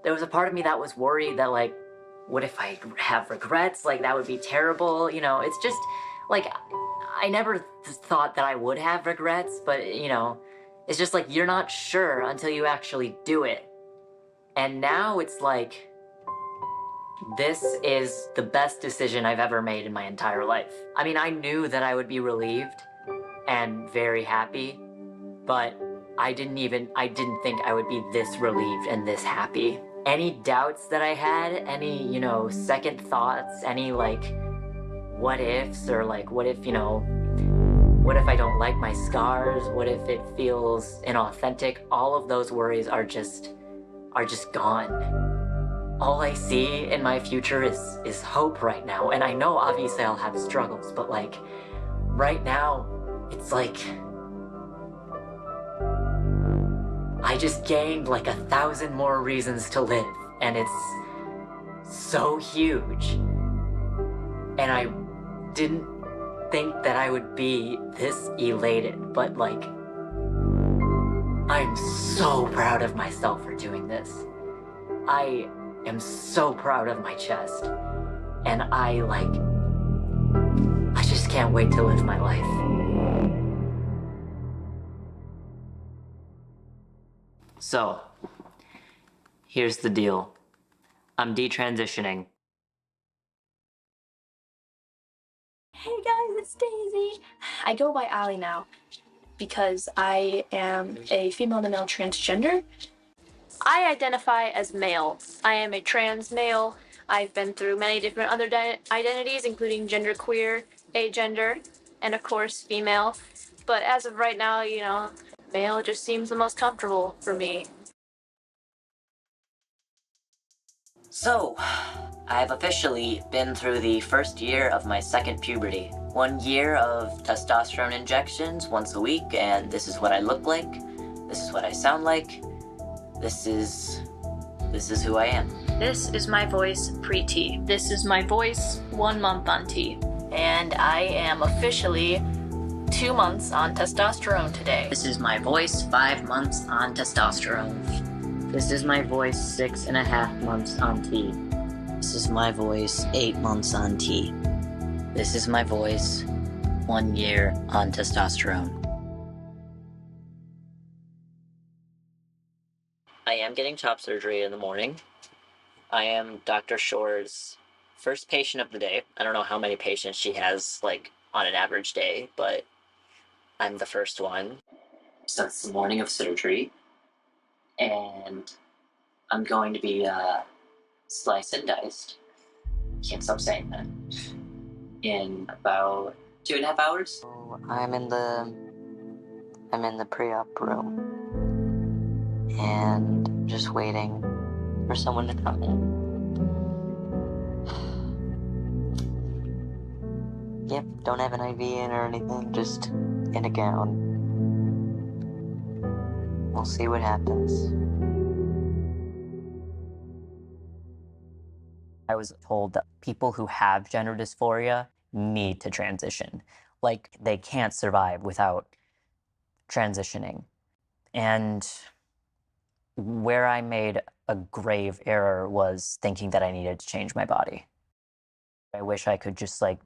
there was a part of me that was worried that, like, what if I have regrets? Like, that would be terrible. You know, it's just, like, I never thought that I would have regrets, but, you know, it's just like, you're not sure until you actually do it. And now it's like, this is the best decision I've ever made in my entire life. I mean, I knew that I would be relieved and very happy, but I didn't think I would be this relieved and this happy. Any doubts that I had, any, you know, second thoughts, any, like, what ifs, or like, what if, you know, what if I don't like my scars? What if it feels inauthentic? All of those worries are just gone. All I see in my future is hope right now. And I know obviously I'll have struggles, but like, right now, it's like, I just gained like 1,000 more reasons to live, and it's so huge. And I didn't think that I would be this elated, but like, I'm so proud of myself for doing this. I am so proud of my chest, and I just can't wait to live my life. So, here's the deal. I'm detransitioning. Hey guys, it's Daisy. I go by Allie now because I am a female to male transgender. I identify as male. I am a trans male. I've been through many different other identities, including genderqueer, agender, and of course female. But as of right now, you know, male just seems the most comfortable for me. So, I've officially been through the first year of my second puberty. 1 year of testosterone injections once a week, and this is what I look like. This is what I sound like. This is who I am. This is my voice pre-T. This is my voice 1 month on T. And I am officially 2 months on testosterone today. This is my voice 5 months on testosterone. This is my voice 6.5 months on T. This is my voice 8 months on T. This is my voice 1 year on testosterone. I am getting top surgery in the morning. I am Dr. Shore's first patient of the day. I don't know how many patients she has, like, on an average day, but I'm the first one. So it's the morning of surgery, and I'm going to be sliced and diced. Can't stop saying that. In about 2.5 hours. So I'm in the pre-op room, and just waiting for someone to come in. Yep, don't have an IV in or anything, just in a gown. We'll see what happens. I was told that people who have gender dysphoria need to transition. Like, they can't survive without transitioning. And where I made a grave error was thinking that I needed to change my body. I wish I could just, like,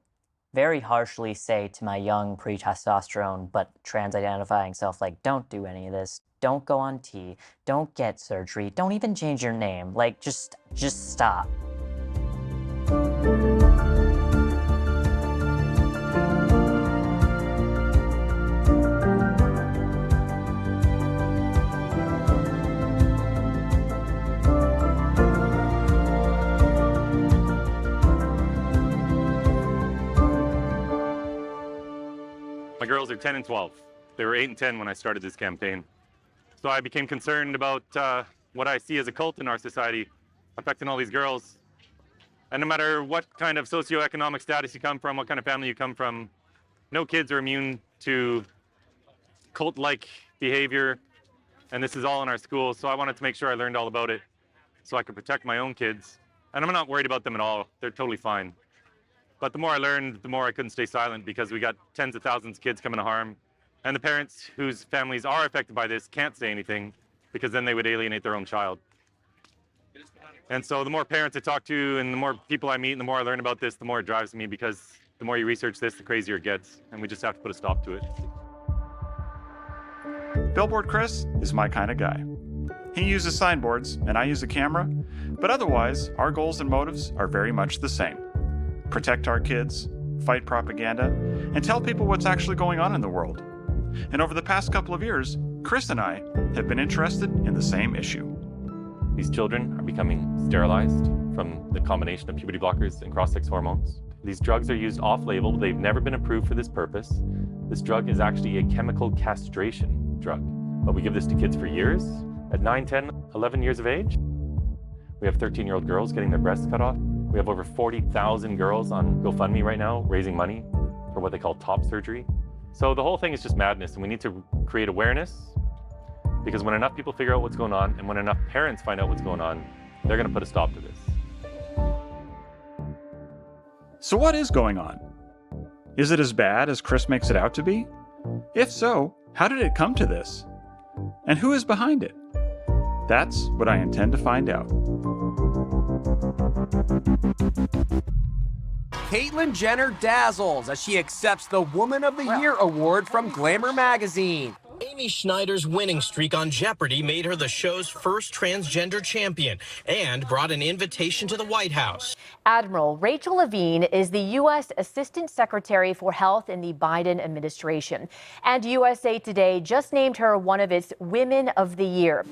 very harshly say to my young pre-testosterone but trans-identifying self, like, don't do any of this. Don't go on T. Don't get surgery. Don't even change your name. Like, just stop. My girls are 10 and 12. They were 8 and 10 when I started this campaign. So I became concerned about what I see as a cult in our society affecting all these girls. And no matter what kind of socioeconomic status you come from, what kind of family you come from, no kids are immune to cult-like behavior. And this is all in our schools, so I wanted to make sure I learned all about it so I could protect my own kids. And I'm not worried about them at all. They're totally fine. But the more I learned, the more I couldn't stay silent, because we got tens of thousands of kids coming to harm. And the parents whose families are affected by this can't say anything, because then they would alienate their own child. And so the more parents I talk to and the more people I meet and the more I learn about this, the more it drives me, because the more you research this, the crazier it gets. And we just have to put a stop to it. Billboard Chris is my kind of guy. He uses signboards and I use a camera, but otherwise, our goals and motives are very much the same. Protect our kids, fight propaganda, and tell people what's actually going on in the world. And over the past couple of years, Chris and I have been interested in the same issue. These children are becoming sterilized from the combination of puberty blockers and cross-sex hormones. These drugs are used off-label. They've never been approved for this purpose. This drug is actually a chemical castration drug. But we give this to kids for years. At 9, 10, 11 years of age, we have 13-year-old girls getting their breasts cut off. We have over 40,000 girls on GoFundMe right now raising money for what they call top surgery. So the whole thing is just madness, and we need to create awareness, because when enough people figure out what's going on and when enough parents find out what's going on, they're going to put a stop to this. So what is going on? Is it as bad as Chris makes it out to be? If so, how did it come to this? And who is behind it? That's what I intend to find out. Caitlyn Jenner dazzles as she accepts the Woman of the Year award from Glamour magazine. Amy Schneider's winning streak on Jeopardy made her the show's first transgender champion and brought an invitation to the White House. Admiral Rachel Levine is the U.S. Assistant Secretary for Health in the Biden administration. And USA Today just named her one of its Women of the Year.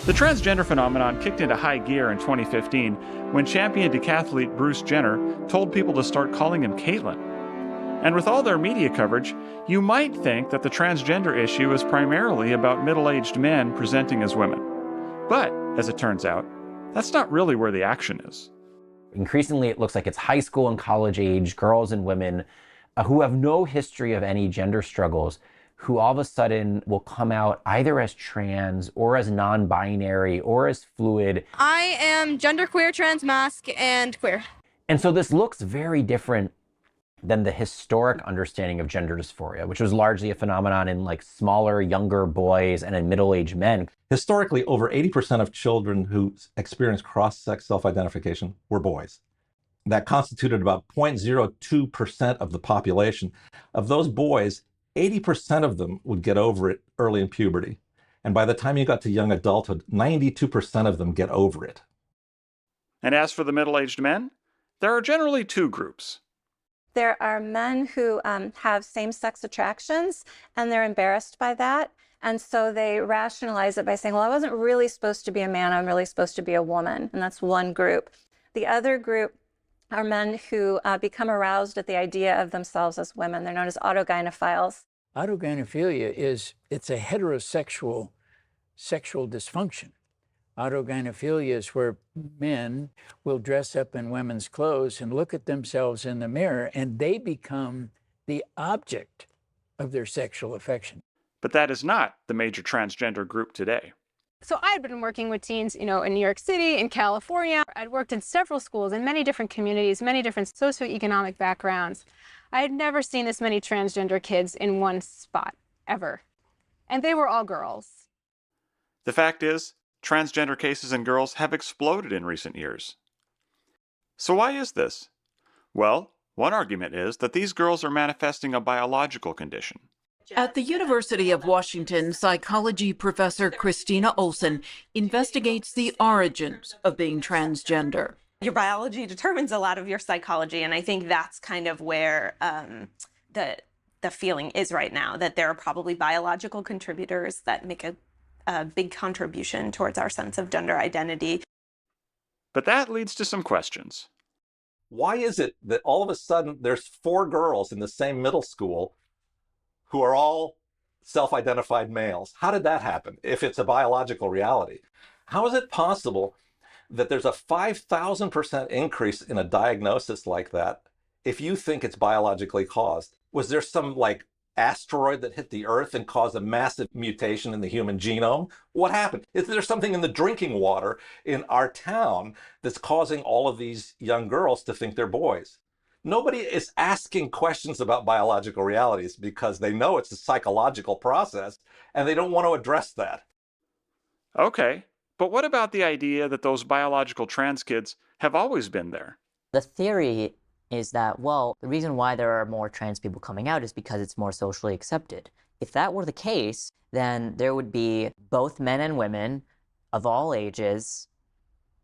The transgender phenomenon kicked into high gear in 2015 when champion decathlete Bruce Jenner told people to start calling him Caitlyn. And with all their media coverage, you might think that the transgender issue is primarily about middle-aged men presenting as women. But, as it turns out, that's not really where the action is. Increasingly, it looks like it's high school and college age girls and women who have no history of any gender struggles, who all of a sudden will come out either as trans or as non-binary or as fluid. I am genderqueer, transmasc, and queer. And so this looks very different than the historic understanding of gender dysphoria, which was largely a phenomenon in like smaller, younger boys and in middle-aged men. Historically, over 80% of children who experienced cross-sex self-identification were boys. That constituted about 0.02% of the population. Of those boys, 80% of them would get over it early in puberty. And by the time you got to young adulthood, 92% of them get over it. And as for the middle-aged men, there are generally two groups. There are men who have same-sex attractions, and they're embarrassed by that. And so they rationalize it by saying, well, I wasn't really supposed to be a man, I'm really supposed to be a woman. And that's one group. The other group are men who become aroused at the idea of themselves as women. They're known as autogynephiles. Autogynephilia it's a heterosexual sexual dysfunction. Autogynephilia is where men will dress up in women's clothes and look at themselves in the mirror, and they become the object of their sexual affection. But that is not the major transgender group today. So I had been working with teens, in New York City, in California. I'd worked in several schools in many different communities, many different socioeconomic backgrounds. I had never seen this many transgender kids in one spot, ever. And they were all girls. The fact is, transgender cases in girls have exploded in recent years. So why is this? Well, one argument is that these girls are manifesting a biological condition. At the University of Washington, psychology professor Christina Olson investigates the origins of being transgender. Your biology determines a lot of your psychology, and I think that's kind of where the feeling is right now, that there are probably biological contributors that make a big contribution towards our sense of gender identity. But that leads to some questions. Why is it that all of a sudden there's 4 girls in the same middle school who are all self-identified males? How did that happen, if it's a biological reality? How is it possible that there's a 5,000% increase in a diagnosis like that if you think it's biologically caused? Was there some asteroid that hit the Earth and caused a massive mutation in the human genome? What happened? Is there something in the drinking water in our town that's causing all of these young girls to think they're boys? Nobody is asking questions about biological realities because they know it's a psychological process and they don't want to address that. Okay, But what about the idea that those biological trans kids have always been there? The theory is that, well, the reason why there are more trans people coming out is because it's more socially accepted. If that were the case, then there would be both men and women of all ages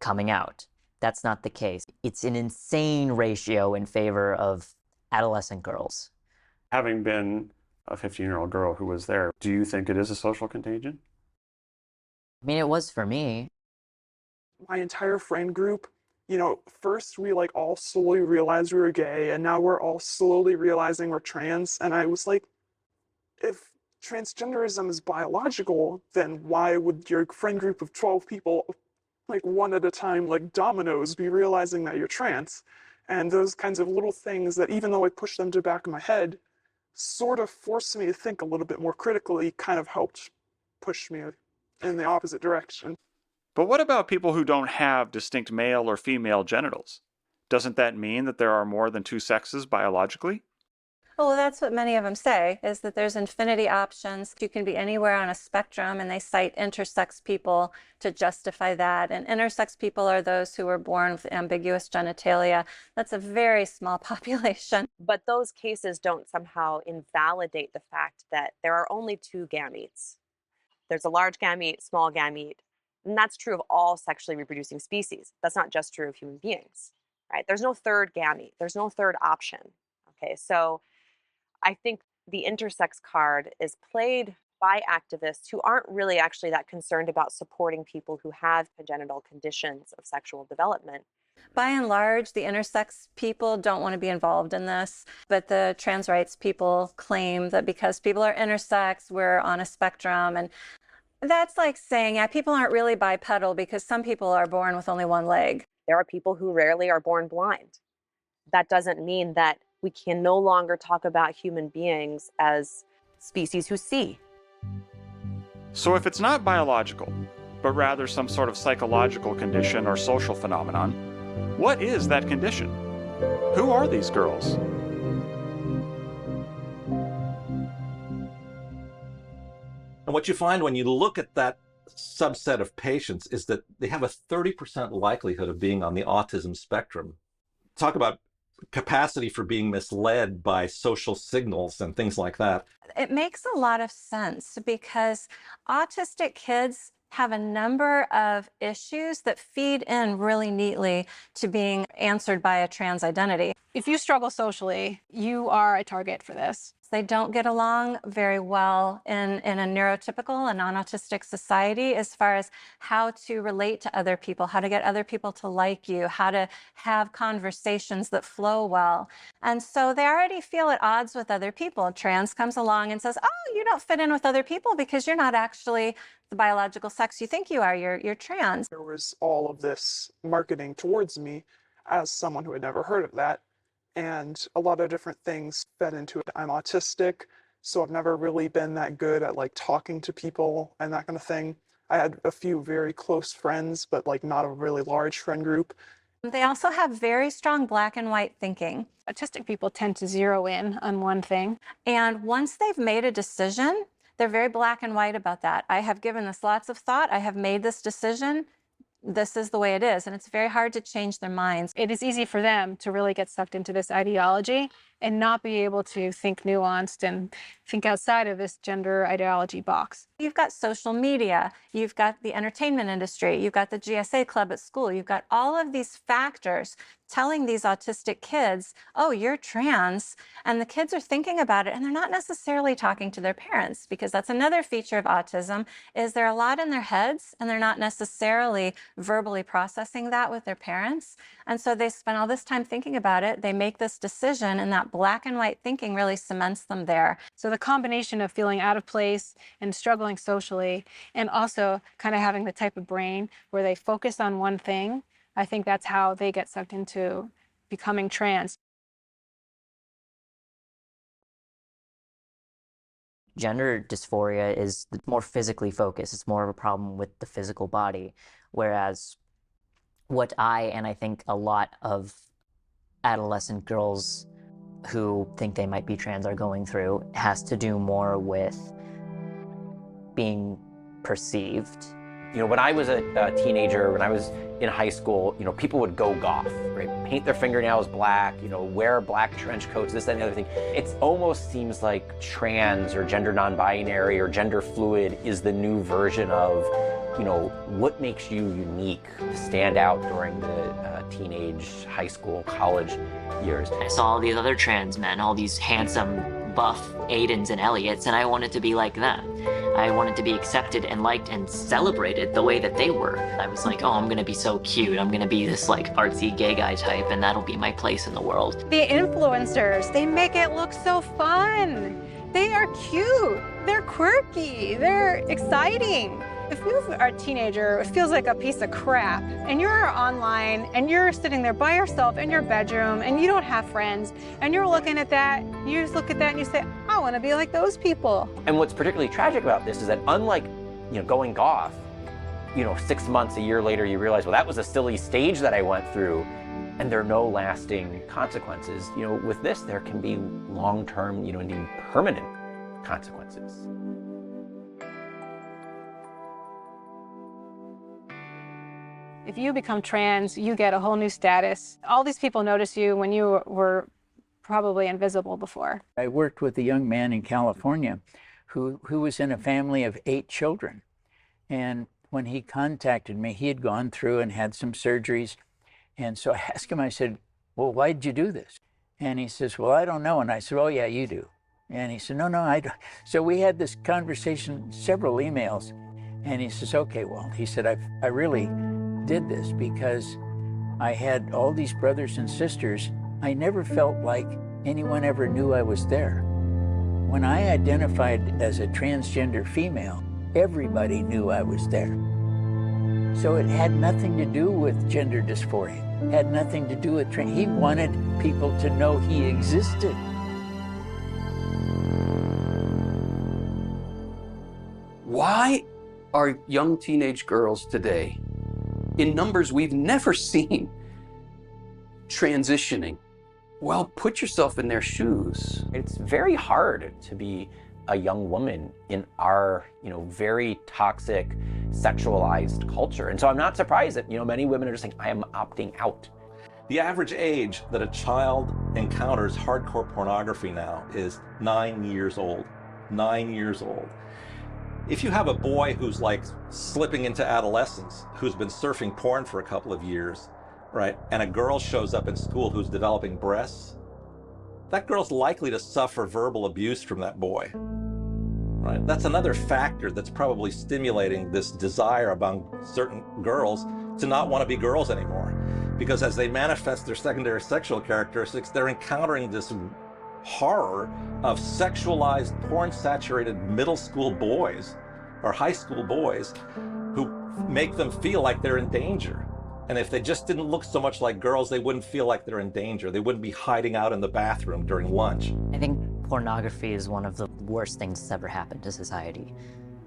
coming out. That's not the case. It's an insane ratio in favor of adolescent girls. Having been a 15-year-old girl who was there, do you think it is a social contagion? I mean, it was for me. My entire friend group, first we all slowly realized we were gay, and now we're all slowly realizing we're trans. And I was like, if transgenderism is biological, then why would your friend group of 12 people, one at a time, like dominoes, be realizing that you're trans? And those kinds of little things that, even though I pushed them to the back of my head, sort of forced me to think a little bit more critically, kind of helped push me in the opposite direction. But what about people who don't have distinct male or female genitals? Doesn't that mean that there are more than two sexes biologically? Well, that's what many of them say, is that there's infinity options. You can be anywhere on a spectrum, and they cite intersex people to justify that. And intersex people are those who were born with ambiguous genitalia. That's a very small population. But those cases don't somehow invalidate the fact that there are only two gametes. There's a large gamete, small gamete, and that's true of all sexually reproducing species. That's not just true of human beings, right? There's no third gamete. There's no third option. Okay, so I think the intersex card is played by activists who aren't really actually that concerned about supporting people who have congenital conditions of sexual development. By and large, the intersex people don't want to be involved in this, but the trans rights people claim that because people are intersex, we're on a spectrum. And that's like saying, yeah, people aren't really bipedal because some people are born with only one leg. There are people who rarely are born blind. That doesn't mean that we can no longer talk about human beings as species who see. So if it's not biological, but rather some sort of psychological condition or social phenomenon, what is that condition? Who are these girls? And what you find when you look at that subset of patients is that they have a 30% likelihood of being on the autism spectrum. Talk about capacity for being misled by social signals and things like that. It makes a lot of sense because autistic kids have a number of issues that feed in really neatly to being answered by a trans identity. If you struggle socially, you are a target for this. They don't get along very well in a neurotypical and non-autistic society as far as how to relate to other people, how to get other people to like you, how to have conversations that flow well. And so they already feel at odds with other people. Trans comes along and says, oh, you don't fit in with other people because you're not actually the biological sex you think you are, you're trans. There was all of this marketing towards me as someone who had never heard of that. And a lot of different things fed into it. I'm autistic, so I've never really been that good at talking to people and that kind of thing. I had a few very close friends, but not a really large friend group. They also have very strong black and white thinking. Autistic people tend to zero in on one thing. And once they've made a decision, they're very black and white about that. I have given this lots of thought. I have made this decision. This is the way it is, and it's very hard to change their minds. It is easy for them to really get sucked into this ideology and not be able to think nuanced and think outside of this gender ideology box. You've got social media, you've got the entertainment industry, you've got the GSA club at school, you've got all of these factors telling these autistic kids, oh, you're trans, and the kids are thinking about it, and they're not necessarily talking to their parents, because that's another feature of autism, is they're a lot in their heads, and they're not necessarily verbally processing that with their parents. And so they spend all this time thinking about it, they make this decision, and that black and white thinking really cements them there. So the combination of feeling out of place and struggling socially, and also kind of having the type of brain where they focus on one thing, I think that's how they get sucked into becoming trans. Gender dysphoria is more physically focused. It's more of a problem with the physical body, whereas what and I think a lot of adolescent girls who think they might be trans are going through has to do more with being perceived. You know, when I was a teenager, when I was in high school, you know, people would go goth, right? Paint their fingernails black, you know, wear black trench coats, this, that, and the other thing. It almost seems like trans or gender non-binary or gender fluid is the new version of, you know, what makes you unique to stand out during the teenage, high school, college years. I saw all these other trans men, all these handsome, buff Aidens and Elliots, and I wanted to be like them. I wanted to be accepted and liked and celebrated the way that they were. I was like, oh, I'm gonna be so cute. I'm gonna be this like artsy gay guy type, and that'll be my place in the world. The influencers, they make it look so fun. They are cute, they're quirky, they're exciting. If you are a teenager, it feels like a piece of crap, and you're online and you're sitting there by yourself in your bedroom and you don't have friends, and you're looking at that, you just look at that and you say, I want to be like those people. And what's particularly tragic about this is that unlike, you know, going goth, you know, 6 months, a year later, you realize, well, that was a silly stage that I went through, and there are no lasting consequences. You know, with this, there can be long-term, you know, and even permanent consequences. If you become trans, you get a whole new status. All these people notice you when you were probably invisible before. I worked with a young man in California who was in a family of 8 children. And when he contacted me, he had gone through and had some surgeries. And so I asked him, I said, well, why did you do this? And he says, well, I don't know. And I said, oh, yeah, you do. And he said, no, I don't. So we had this conversation, several emails. And he says, okay, well, he said, I really did this because I had all these brothers and sisters. I never felt like anyone ever knew I was there. When I identified as a transgender female, everybody knew I was there. So it had nothing to do with gender dysphoria. It had nothing to do with he wanted people to know he existed. Why are young teenage girls today, in numbers we've never seen, transitioning? Well, put yourself in their shoes. It's very hard to be a young woman in our, you know, very toxic, sexualized culture. And so I'm not surprised that, you know, many women are just saying, I am opting out. The average age that a child encounters hardcore pornography now is 9 years old. 9 years old. If you have a boy who's like slipping into adolescence, who's been surfing porn for a couple of years, right, and a girl shows up in school who's developing breasts, that girl's likely to suffer verbal abuse from that boy, right? That's another factor that's probably stimulating this desire among certain girls to not want to be girls anymore. Because as they manifest their secondary sexual characteristics, they're encountering this horror of sexualized, porn-saturated middle school boys or high school boys who make them feel like they're in danger. And if they just didn't look so much like girls, they wouldn't feel like they're in danger. They wouldn't be hiding out in the bathroom during lunch. I think pornography is one of the worst things that's ever happened to society.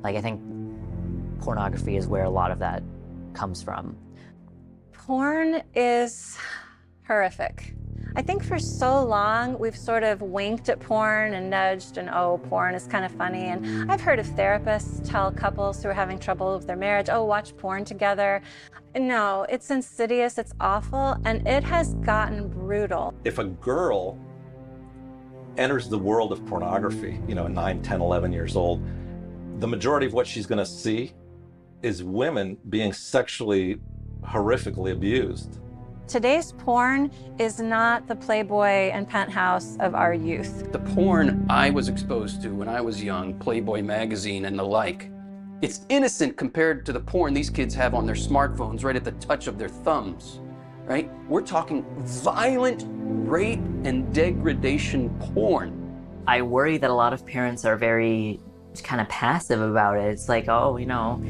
Like, I think pornography is where a lot of that comes from. Porn is horrific. I think for so long we've sort of winked at porn and nudged and, oh, porn is kind of funny. And I've heard of therapists tell couples who are having trouble with their marriage, oh, watch porn together. No, it's insidious, it's awful, and it has gotten brutal. If a girl enters the world of pornography, you know, 9, 10, 11 years old, the majority of what she's going to see is women being sexually horrifically abused. Today's porn is not the Playboy and Penthouse of our youth. The porn I was exposed to when I was young, Playboy magazine and the like, it's innocent compared to the porn these kids have on their smartphones right at the touch of their thumbs, right? We're talking violent rape and degradation porn. I worry that a lot of parents are very kind of passive about it. It's like, oh, you know,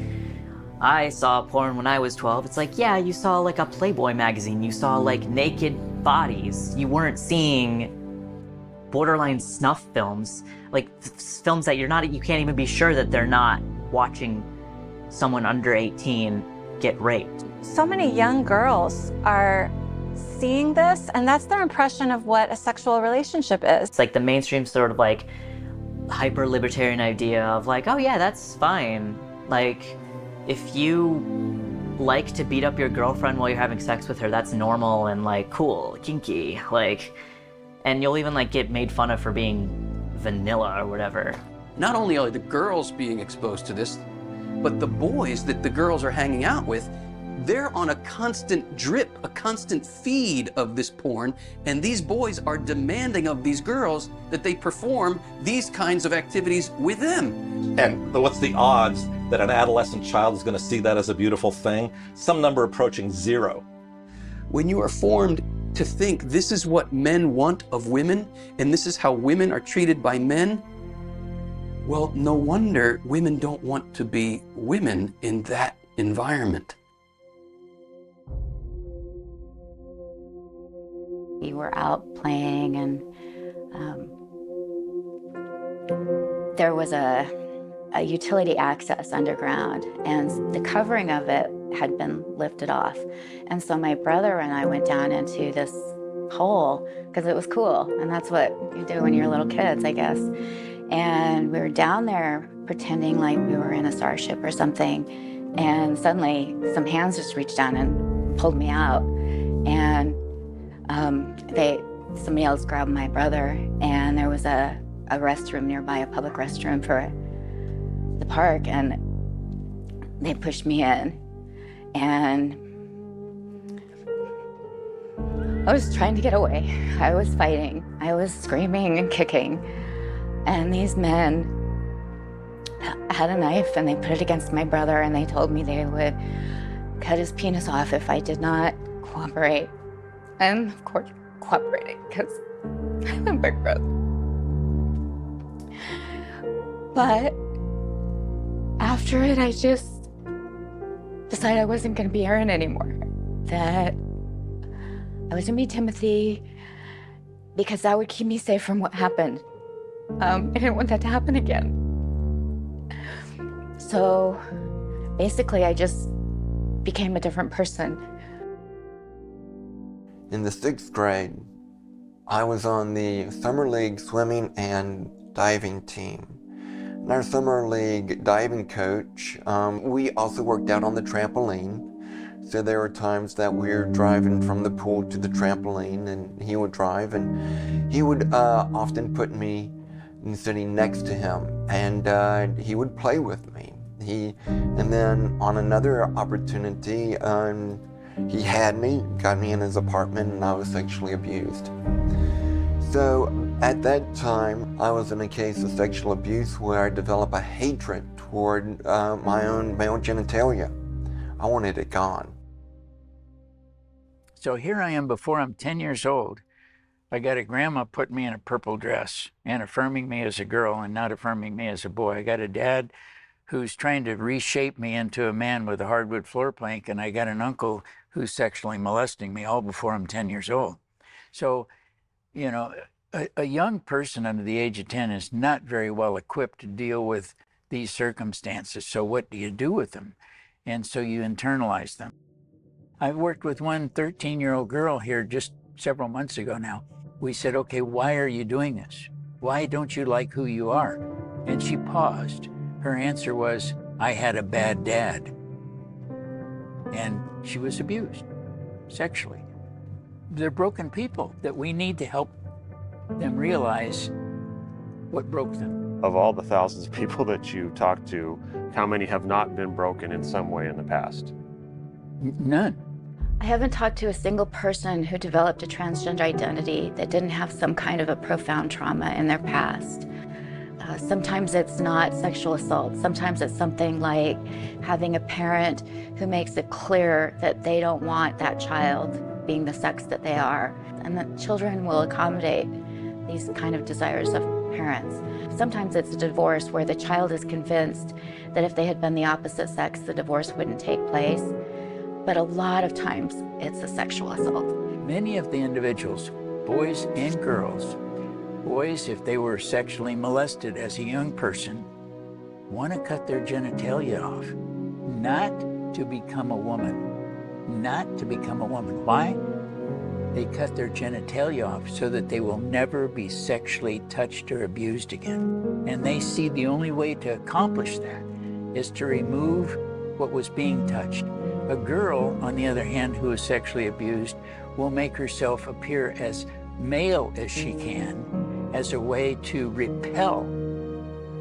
I saw porn when I was 12. It's like, yeah, you saw like a Playboy magazine. You saw like naked bodies. You weren't seeing borderline snuff films, like films that you can't even be sure that they're not watching someone under 18 get raped. So many young girls are seeing this, and that's their impression of what a sexual relationship is. It's like the mainstream sort of like hyper-libertarian idea of like, oh yeah, that's fine. Like, if you like to beat up your girlfriend while you're having sex with her, that's normal and like cool, kinky, like, and you'll even like get made fun of for being vanilla or whatever. Not only are the girls being exposed to this, but the boys that the girls are hanging out with, they're on a constant drip, a constant feed of this porn, and these boys are demanding of these girls that they perform these kinds of activities with them. And what's the odds that an adolescent child is going to see that as a beautiful thing? Some number approaching 0. When you are formed to think this is what men want of women, and this is how women are treated by men, well, no wonder women don't want to be women in that environment. We were out playing, and there was a utility access underground, and the covering of it had been lifted off. And so my brother and I went down into this hole because it was cool, and that's what you do when you're little kids, I guess. And we were down there pretending like we were in a starship or something, and suddenly some hands just reached down and pulled me out, and somebody else grabbed my brother, and there was a restroom nearby, a public restroom for the park, and they pushed me in, and I was trying to get away. I was fighting. I was screaming and kicking, and these men had a knife, and they put it against my brother, and they told me they would cut his penis off if I did not cooperate. And of course, cooperating because I love my brother. But after it, I just decided I wasn't going to be Erin anymore. That I was going to be Timothy because that would keep me safe from what happened. I didn't want that to happen again. So basically, I just became a different person. In the 6th grade, I was on the Summer League swimming and diving team. And our Summer League diving coach, we also worked out on the trampoline. So there were times that we were driving from the pool to the trampoline, and he would drive, and he would often put me sitting next to him, and he would play with me. And then on another opportunity, he had me, got me in his apartment, and I was sexually abused. So at that time, I was in a case of sexual abuse where I developed a hatred toward my own male genitalia. I wanted it gone. So here I am before I'm 10 years old. I got a grandma putting me in a purple dress and affirming me as a girl and not affirming me as a boy. I got a dad who's trying to reshape me into a man with a hardwood floor plank, and I got an uncle who's sexually molesting me, all before I'm 10 years old. So, you know, a young person under the age of 10 is not very well equipped to deal with these circumstances. So what do you do with them? And so you internalize them. I worked with one 13-year-old girl here just several months ago now. We said, okay, why are you doing this? Why don't you like who you are? And she paused. Her answer was, I had a bad dad. And she was abused sexually. They're broken people that we need to help them realize what broke them. Of all the thousands of people that you talk to, how many have not been broken in some way in the past? None. I haven't talked to a single person who developed a transgender identity that didn't have some kind of a profound trauma in their past. Sometimes it's not sexual assault. Sometimes it's something like having a parent who makes it clear that they don't want that child being the sex that they are, and that children will accommodate these kind of desires of parents. Sometimes it's a divorce where the child is convinced that if they had been the opposite sex, the divorce wouldn't take place. But a lot of times it's a sexual assault. Many of the individuals, boys and girls, boys, if they were sexually molested as a young person, want to cut their genitalia off, not to become a woman, not to become a woman. Why? They cut their genitalia off so that they will never be sexually touched or abused again. And they see the only way to accomplish that is to remove what was being touched. A girl, on the other hand, who is sexually abused will make herself appear as male as she can as a way to repel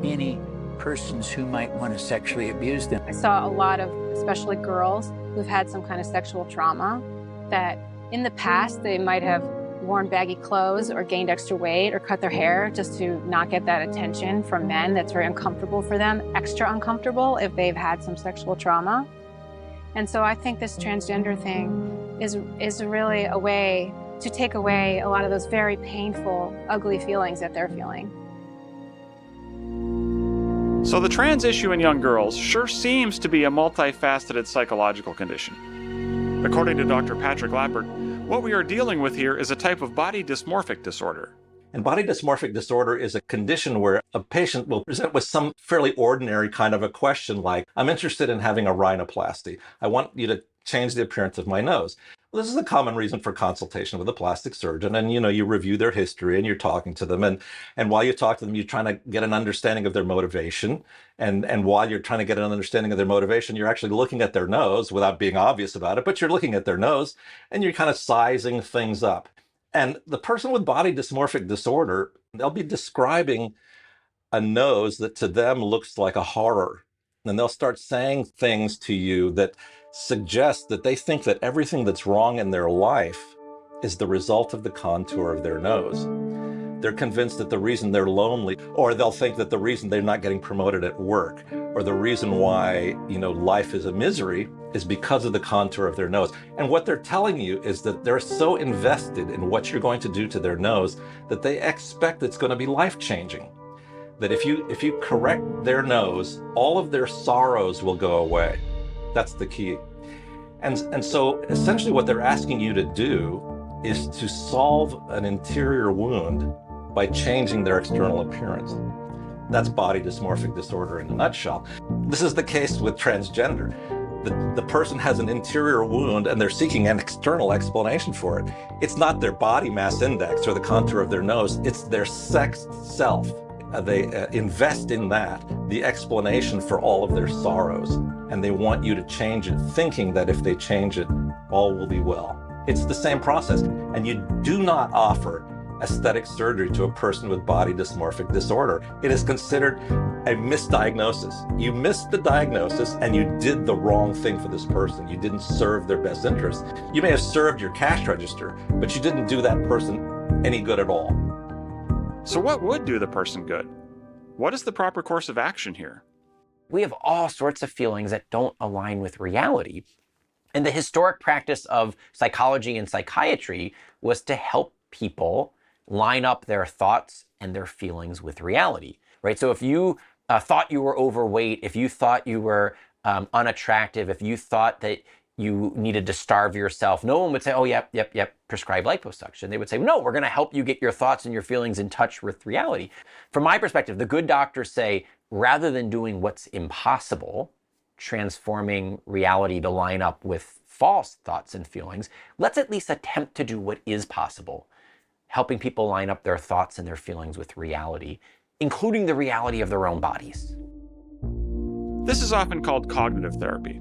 any persons who might want to sexually abuse them. I saw a lot of, especially girls, who've had some kind of sexual trauma that in the past they might have worn baggy clothes or gained extra weight or cut their hair just to not get that attention from men. That's very uncomfortable for them, extra uncomfortable if they've had some sexual trauma. And so I think this transgender thing is really a way to take away a lot of those very painful, ugly feelings that they're feeling. So the trans issue in young girls sure seems to be a multifaceted psychological condition. According to Dr. Patrick Lappert, what we are dealing with here is a type of body dysmorphic disorder. And body dysmorphic disorder is a condition where a patient will present with some fairly ordinary kind of a question like, I'm interested in having a rhinoplasty. I want you to change the appearance of my nose. Well, this is a common reason for consultation with a plastic surgeon. And, you review their history and you're talking to them. And while you talk to them, you're trying to get an understanding of their motivation. And while you're trying to get an understanding of their motivation, you're actually looking at their nose without being obvious about it, but you're looking at their nose and you're kind of sizing things up. And the person with body dysmorphic disorder, they'll be describing a nose that to them looks like a horror. And they'll start saying things to you that suggest that they think that everything that's wrong in their life is the result of the contour of their nose. They're convinced that the reason they're lonely, or they'll think that the reason they're not getting promoted at work, or the reason why, life is a misery is because of the contour of their nose. And what they're telling you is that they're so invested in what you're going to do to their nose that they expect it's going to be life-changing. That if you correct their nose, all of their sorrows will go away. That's the key. And so essentially what they're asking you to do is to solve an interior wound by changing their external appearance. That's body dysmorphic disorder in a nutshell. This is the case with transgender. The person has an interior wound and they're seeking an external explanation for it. It's not their body mass index or the contour of their nose, it's their sexed self. They invest in that, the explanation for all of their sorrows, and they want you to change it, thinking that if they change it, all will be well. It's the same process, and you do not offer aesthetic surgery to a person with body dysmorphic disorder. It is considered a misdiagnosis. You missed the diagnosis and you did the wrong thing for this person. You didn't serve their best interest. You may have served your cash register, but you didn't do that person any good at all. So what would do the person good? What is the proper course of action here? We have all sorts of feelings that don't align with reality. And the historic practice of psychology and psychiatry was to help people line up their thoughts and their feelings with reality, right? So if you thought you were overweight, if you thought you were unattractive, if you thought that you needed to starve yourself, no one would say, oh, yep, prescribe liposuction. They would say, no, we're going to help you get your thoughts and your feelings in touch with reality. From my perspective, the good doctors say, rather than doing what's impossible, transforming reality to line up with false thoughts and feelings, let's at least attempt to do what is possible, helping people line up their thoughts and their feelings with reality, including the reality of their own bodies. This is often called cognitive therapy,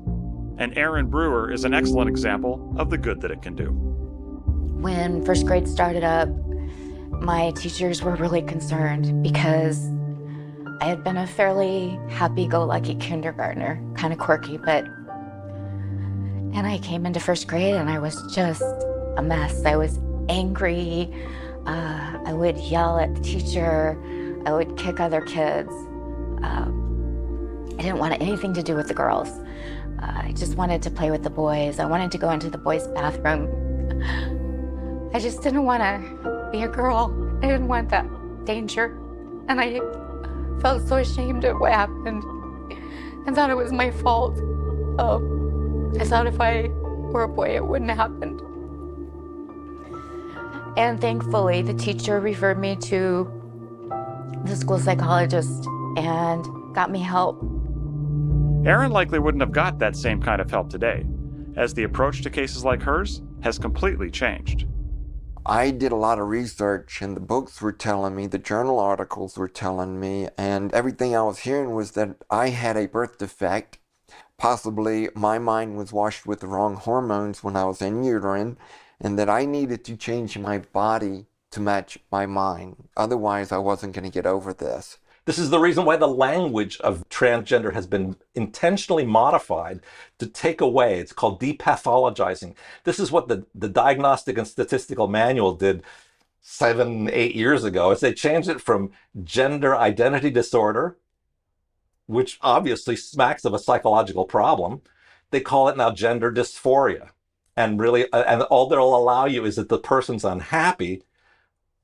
and Erin Brewer is an excellent example of the good that it can do. When first grade started up, my teachers were really concerned because I had been a fairly happy-go-lucky kindergartner, kind of quirky, and I came into first grade and I was just a mess. I was angry, I would yell at the teacher, I would kick other kids. I didn't want anything to do with the girls. I just wanted to play with the boys. I wanted to go into the boys' bathroom. I just didn't want to be a girl. I didn't want that danger. And I felt so ashamed of what happened and thought it was my fault. I thought if I were a boy, it wouldn't have happened. And thankfully, the teacher referred me to the school psychologist and got me help. Erin likely wouldn't have got that same kind of help today, as the approach to cases like hers has completely changed. I did a lot of research, and the books were telling me, the journal articles were telling me, and everything I was hearing was that I had a birth defect, possibly my mind was washed with the wrong hormones when I was in utero, and that I needed to change my body to match my mind. Otherwise, I wasn't going to get over this. This is the reason why the language of transgender has been intentionally modified to take away. It's called depathologizing. This is what the Diagnostic and Statistical Manual did 7-8 years ago. Is they changed it from gender identity disorder, which obviously smacks of a psychological problem. They call it now gender dysphoria. And really, and all they'll allow you is that the person's unhappy,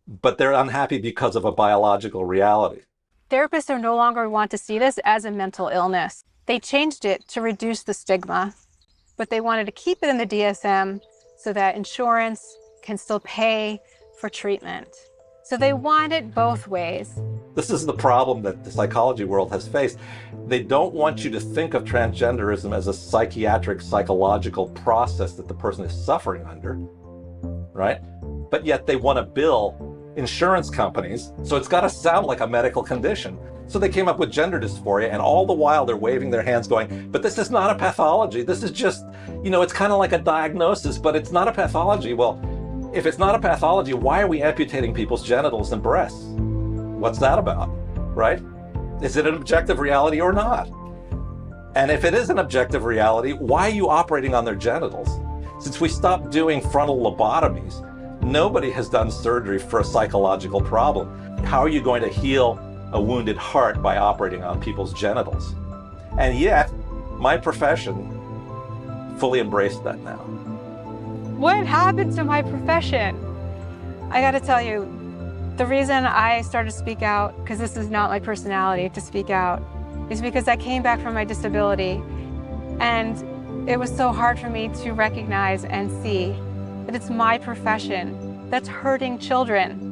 but they're unhappy because of a biological reality. Therapists are no longer want to see this as a mental illness. They changed it to reduce the stigma, but they wanted to keep it in the DSM so that insurance can still pay for treatment. So they want it both ways. This is the problem that the psychology world has faced. They don't want you to think of transgenderism as a psychiatric, psychological process that the person is suffering under, right? But yet they want to bill insurance companies, so it's got to sound like a medical condition. So they came up with gender dysphoria, and all the while they're waving their hands going, but this is not a pathology. This is just, it's kind of like a diagnosis, but it's not a pathology. Well, if it's not a pathology, why are we amputating people's genitals and breasts? What's that about, right? Is it an objective reality or not? And if it is an objective reality, why are you operating on their genitals? Since we stopped doing frontal lobotomies, nobody has done surgery for a psychological problem. How are you going to heal a wounded heart by operating on people's genitals? And yet, my profession fully embraced that now. What happened to my profession? I gotta tell you, the reason I started to speak out, because this is not my personality to speak out, is because I came back from my disability, and it was so hard for me to recognize and see that it's my profession that's hurting children.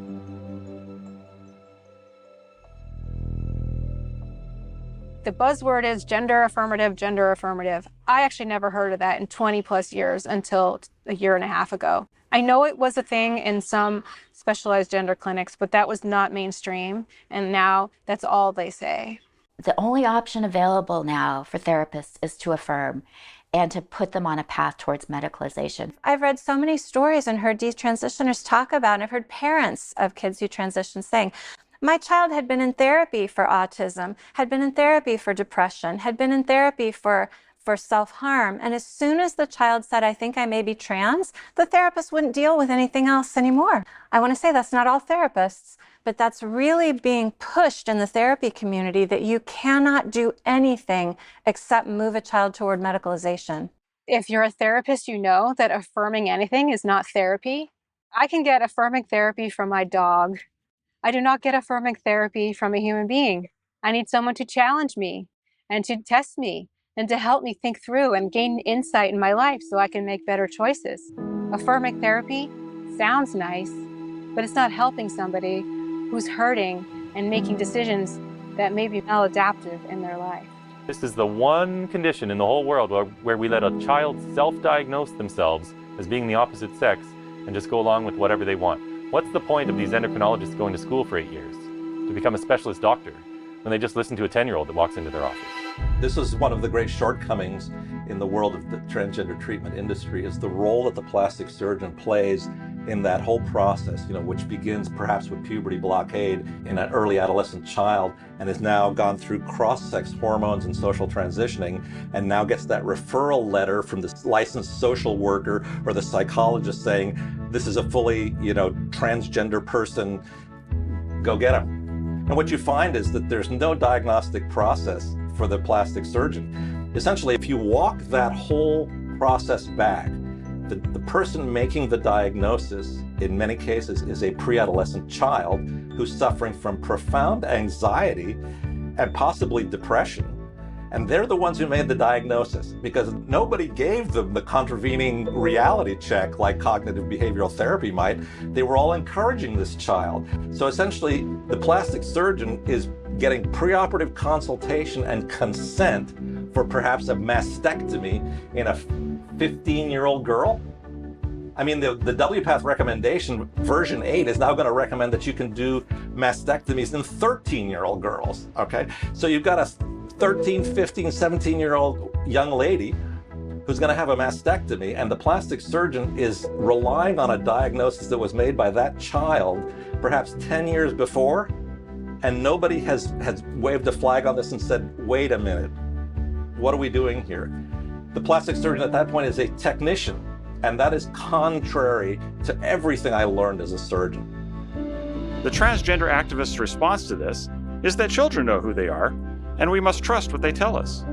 The buzzword is gender affirmative, gender affirmative. I actually never heard of that in 20 plus years until a year and a half ago. I know it was a thing in some specialized gender clinics, but that was not mainstream. And now that's all they say. The only option available now for therapists is to affirm and to put them on a path towards medicalization. I've read so many stories and heard detransitioners talk about, and I've heard parents of kids who transition saying, my child had been in therapy for autism, had been in therapy for depression, had been in therapy for self-harm. And as soon as the child said, I think I may be trans, the therapist wouldn't deal with anything else anymore. I want to say that's not all therapists, but that's really being pushed in the therapy community, that you cannot do anything except move a child toward medicalization. If you're a therapist, you know that affirming anything is not therapy. I can get affirming therapy from my dog. I do not get affirming therapy from a human being. I need someone to challenge me and to test me and to help me think through and gain insight in my life so I can make better choices. Affirming therapy sounds nice, but it's not helping somebody who's hurting and making decisions that may be maladaptive in their life. This is the one condition in the whole world where we let a child self-diagnose themselves as being the opposite sex and just go along with whatever they want. What's the point of these endocrinologists going to school for 8 years to become a specialist doctor when they just listen to a 10-year-old that walks into their office? This is one of the great shortcomings in the world of the transgender treatment industry, is the role that the plastic surgeon plays in that whole process, which begins perhaps with puberty blockade in an early adolescent child and has now gone through cross-sex hormones and social transitioning, and now gets that referral letter from the licensed social worker or the psychologist saying, this is a fully, transgender person, go get him. And what you find is that there's no diagnostic process for the plastic surgeon. Essentially, if you walk that whole process back, the person making the diagnosis, in many cases, is a pre-adolescent child who's suffering from profound anxiety and possibly depression. And they're the ones who made the diagnosis because nobody gave them the contravening reality check like cognitive behavioral therapy might. They were all encouraging this child. So essentially, the plastic surgeon is getting preoperative consultation and consent for perhaps a mastectomy in a 15-year-old girl. I mean, the WPATH recommendation, version 8, is now going to recommend that you can do mastectomies in 13-year-old girls, okay? So you've got a 13, 15, 17-year-old young lady who's going to have a mastectomy, and the plastic surgeon is relying on a diagnosis that was made by that child perhaps 10 years before, and nobody has waved a flag on this and said, wait a minute, what are we doing here? The plastic surgeon at that point is a technician, and that is contrary to everything I learned as a surgeon. The transgender activists' response to this is that children know who they are, and we must trust what they tell us,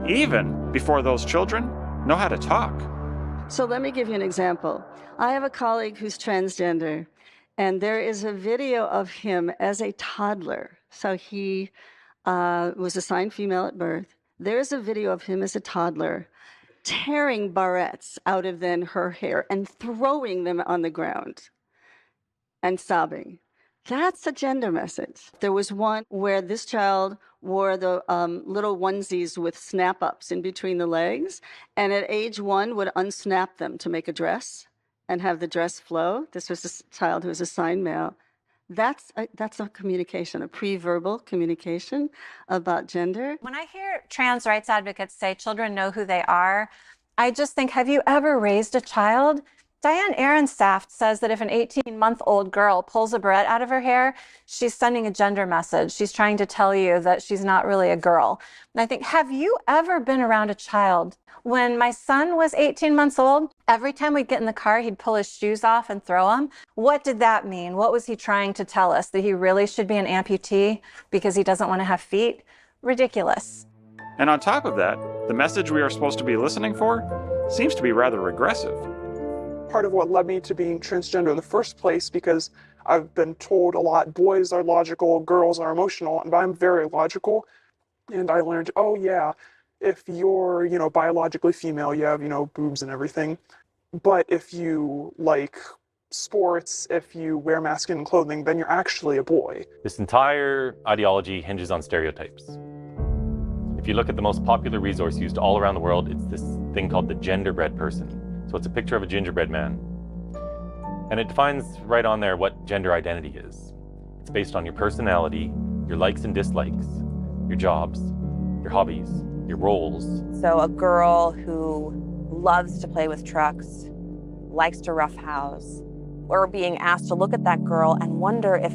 even before those children know how to talk. So let me give you an example. I have a colleague who's transgender, and there is a video of him as a toddler. So he was assigned female at birth. There's a video of him as a toddler tearing barrettes out of then her hair and throwing them on the ground and sobbing. That's a gender message. There was one where this child wore the little onesies with snap-ups in between the legs, and at age 1 would unsnap them to make a dress and have the dress flow. This was a child who was assigned male. That's a communication, a pre-verbal communication about gender. When I hear trans rights advocates say children know who they are, I just think, have you ever raised a child? Diane Ehrensaft says that if an 18-month-old girl pulls a barrette out of her hair, she's sending a gender message. She's trying to tell you that she's not really a girl. And I think, have you ever been around a child? When my son was 18 months old, every time we'd get in the car, he'd pull his shoes off and throw them. What did that mean? What was he trying to tell us? That he really should be an amputee because he doesn't want to have feet? Ridiculous. And on top of that, the message we are supposed to be listening for seems to be rather regressive. Part of what led me to being transgender in the first place, because I've been told a lot, boys are logical, girls are emotional, and I'm very logical. And I learned, oh yeah, if you're, biologically female, you have, boobs and everything. But if you like sports, if you wear masculine clothing, then you're actually a boy. This entire ideology hinges on stereotypes. If you look at the most popular resource used all around the world, it's this thing called the genderbread person. So it's a picture of a gingerbread man. And it defines right on there what gender identity is. It's based on your personality, your likes and dislikes, your jobs, your hobbies, your roles. So a girl who loves to play with trucks, likes to roughhouse, or being asked to look at that girl and wonder if,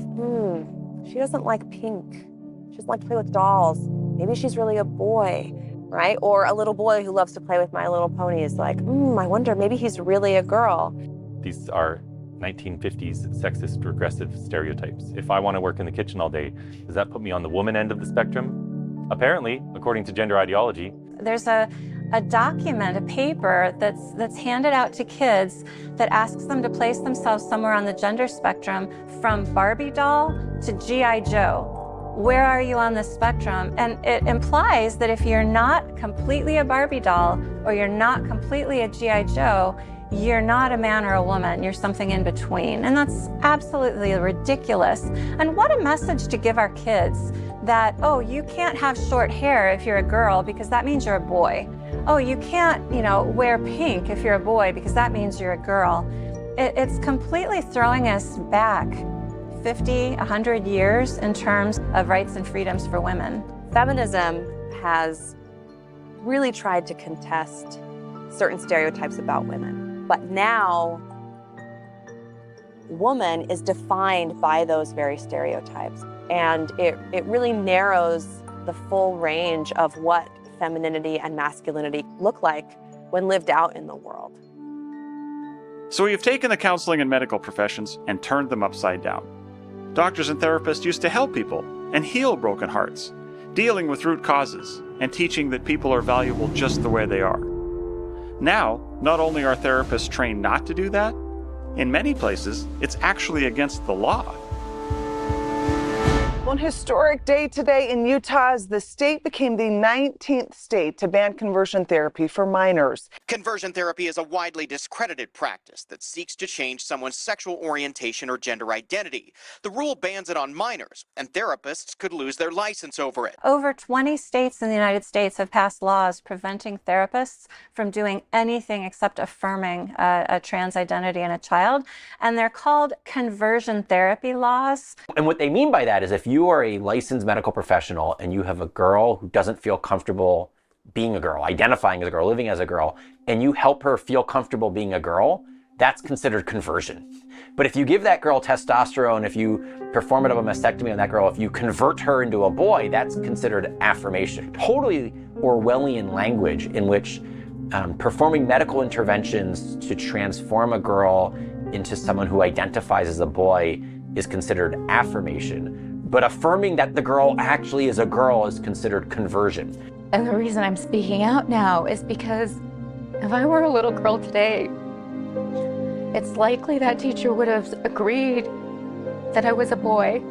she doesn't like pink. She doesn't like to play with dolls. Maybe she's really a boy. Right? Or a little boy who loves to play with My Little Pony is like, I wonder, maybe he's really a girl. These are 1950s sexist regressive stereotypes. If I want to work in the kitchen all day, does that put me on the woman end of the spectrum? Apparently, according to gender ideology. There's a document, a paper that's handed out to kids that asks them to place themselves somewhere on the gender spectrum from Barbie doll to G.I. Joe. Where are you on the spectrum? And it implies that if you're not completely a Barbie doll or you're not completely a G.I. Joe, you're not a man or a woman, you're something in between. And that's absolutely ridiculous. And what a message to give our kids that, oh, you can't have short hair if you're a girl because that means you're a boy. Oh, you can't, wear pink if you're a boy because that means you're a girl. It's completely throwing us back 50, 100 years in terms of rights and freedoms for women. Feminism has really tried to contest certain stereotypes about women. But now, woman is defined by those very stereotypes. And it really narrows the full range of what femininity and masculinity look like when lived out in the world. So we've taken the counseling and medical professions and turned them upside down. Doctors and therapists used to help people and heal broken hearts, dealing with root causes and teaching that people are valuable just the way they are. Now, not only are therapists trained not to do that, in many places, it's actually against the law. One historic day today in Utah as the state became the 19th state to ban conversion therapy for minors. Conversion therapy is a widely discredited practice that seeks to change someone's sexual orientation or gender identity. The rule bans it on minors, and therapists could lose their license over it. Over 20 states in the United States have passed laws preventing therapists from doing anything except affirming a trans identity in a child, and they're called conversion therapy laws. And what they mean by that is if you you are a licensed medical professional and you have a girl who doesn't feel comfortable being a girl, identifying as a girl, living as a girl, and you help her feel comfortable being a girl, that's considered conversion. But if you give that girl testosterone, if you perform a double mastectomy on that girl, if you convert her into a boy, that's considered affirmation. Totally Orwellian language in which performing medical interventions to transform a girl into someone who identifies as a boy is considered affirmation. But affirming that the girl actually is a girl is considered conversion. And the reason I'm speaking out now is because if I were a little girl today, it's likely that teacher would have agreed that I was a boy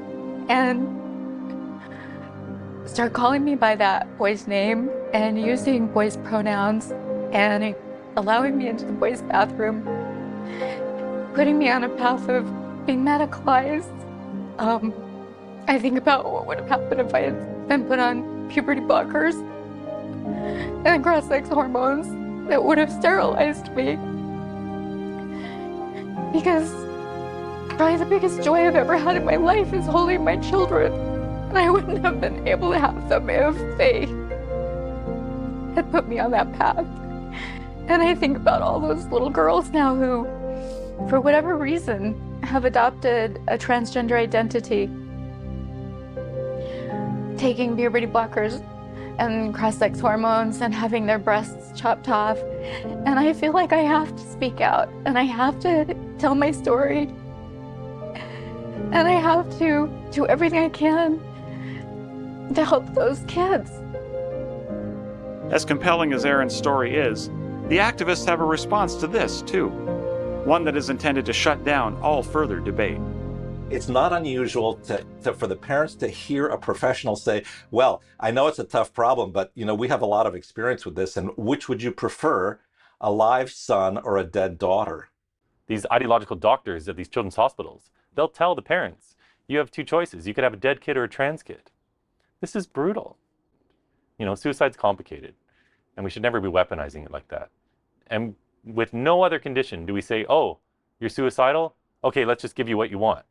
and start calling me by that boy's name and using boys' pronouns and allowing me into the boys' bathroom, putting me on a path of being medicalized. I think about what would have happened if I had been put on puberty blockers and cross-sex hormones that would have sterilized me. Because probably the biggest joy I've ever had in my life is holding my children. And I wouldn't have been able to have them if they had put me on that path. And I think about all those little girls now who, for whatever reason, have adopted a transgender identity, taking puberty blockers and cross-sex hormones and having their breasts chopped off. And I feel like I have to speak out and I have to tell my story. And I have to do everything I can to help those kids. As compelling as Erin's story is, the activists have a response to this, too. One that is intended to shut down all further debate. It's not unusual for the parents to hear a professional say, well, I know it's a tough problem, but we have a lot of experience with this, and which would you prefer, a live son or a dead daughter? These ideological doctors at these children's hospitals, they'll tell the parents, you have two choices. You could have a dead kid or a trans kid. This is brutal. Suicide's complicated, and we should never be weaponizing it like that. And with no other condition do we say, oh, you're suicidal? Okay, let's just give you what you want.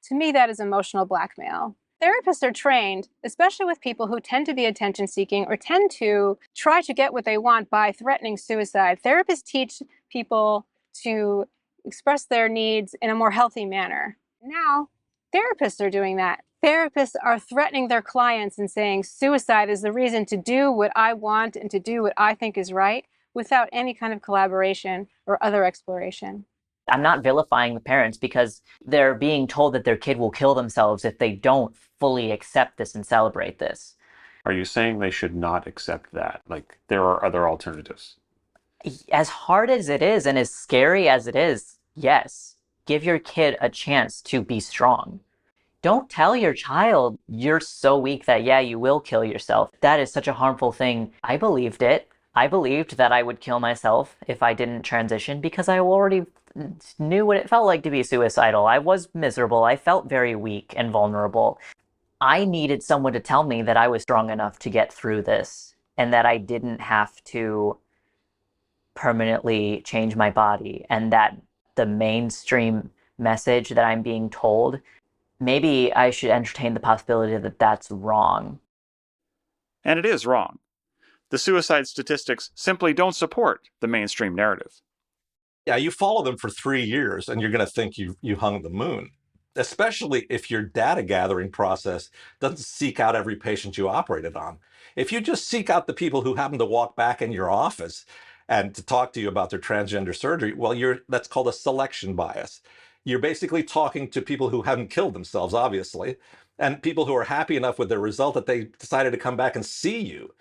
To me, that is emotional blackmail. Therapists are trained, especially with people who tend to be attention-seeking or tend to try to get what they want by threatening suicide. Therapists teach people to express their needs in a more healthy manner. Now, therapists are doing that. Therapists are threatening their clients and saying suicide is the reason to do what I want and to do what I think is right without any kind of collaboration or other exploration. I'm not vilifying the parents because they're being told that their kid will kill themselves if they don't fully accept this and celebrate this. Are you saying they should not accept that? Like, there are other alternatives? As hard as it is and as scary as it is, yes, give your kid a chance to be strong. Don't tell your child you're so weak that, yeah, you will kill yourself. That is such a harmful thing. I believed it. I believed that I would kill myself if I didn't transition because I already knew what it felt like to be suicidal. I was miserable. I felt very weak and vulnerable. I needed someone to tell me that I was strong enough to get through this and that I didn't have to permanently change my body, and that the mainstream message that I'm being told, maybe I should entertain the possibility that that's wrong. And it is wrong. The suicide statistics simply don't support the mainstream narrative. Yeah, you follow them for 3 years and you're going to think you hung the moon, especially if your data gathering process doesn't seek out every patient you operated on. If you just seek out the people who happen to walk back in your office and to talk to you about their transgender surgery, well, that's called a selection bias. You're basically talking to people who haven't killed themselves, obviously, and people who are happy enough with their result that they decided to come back and see you.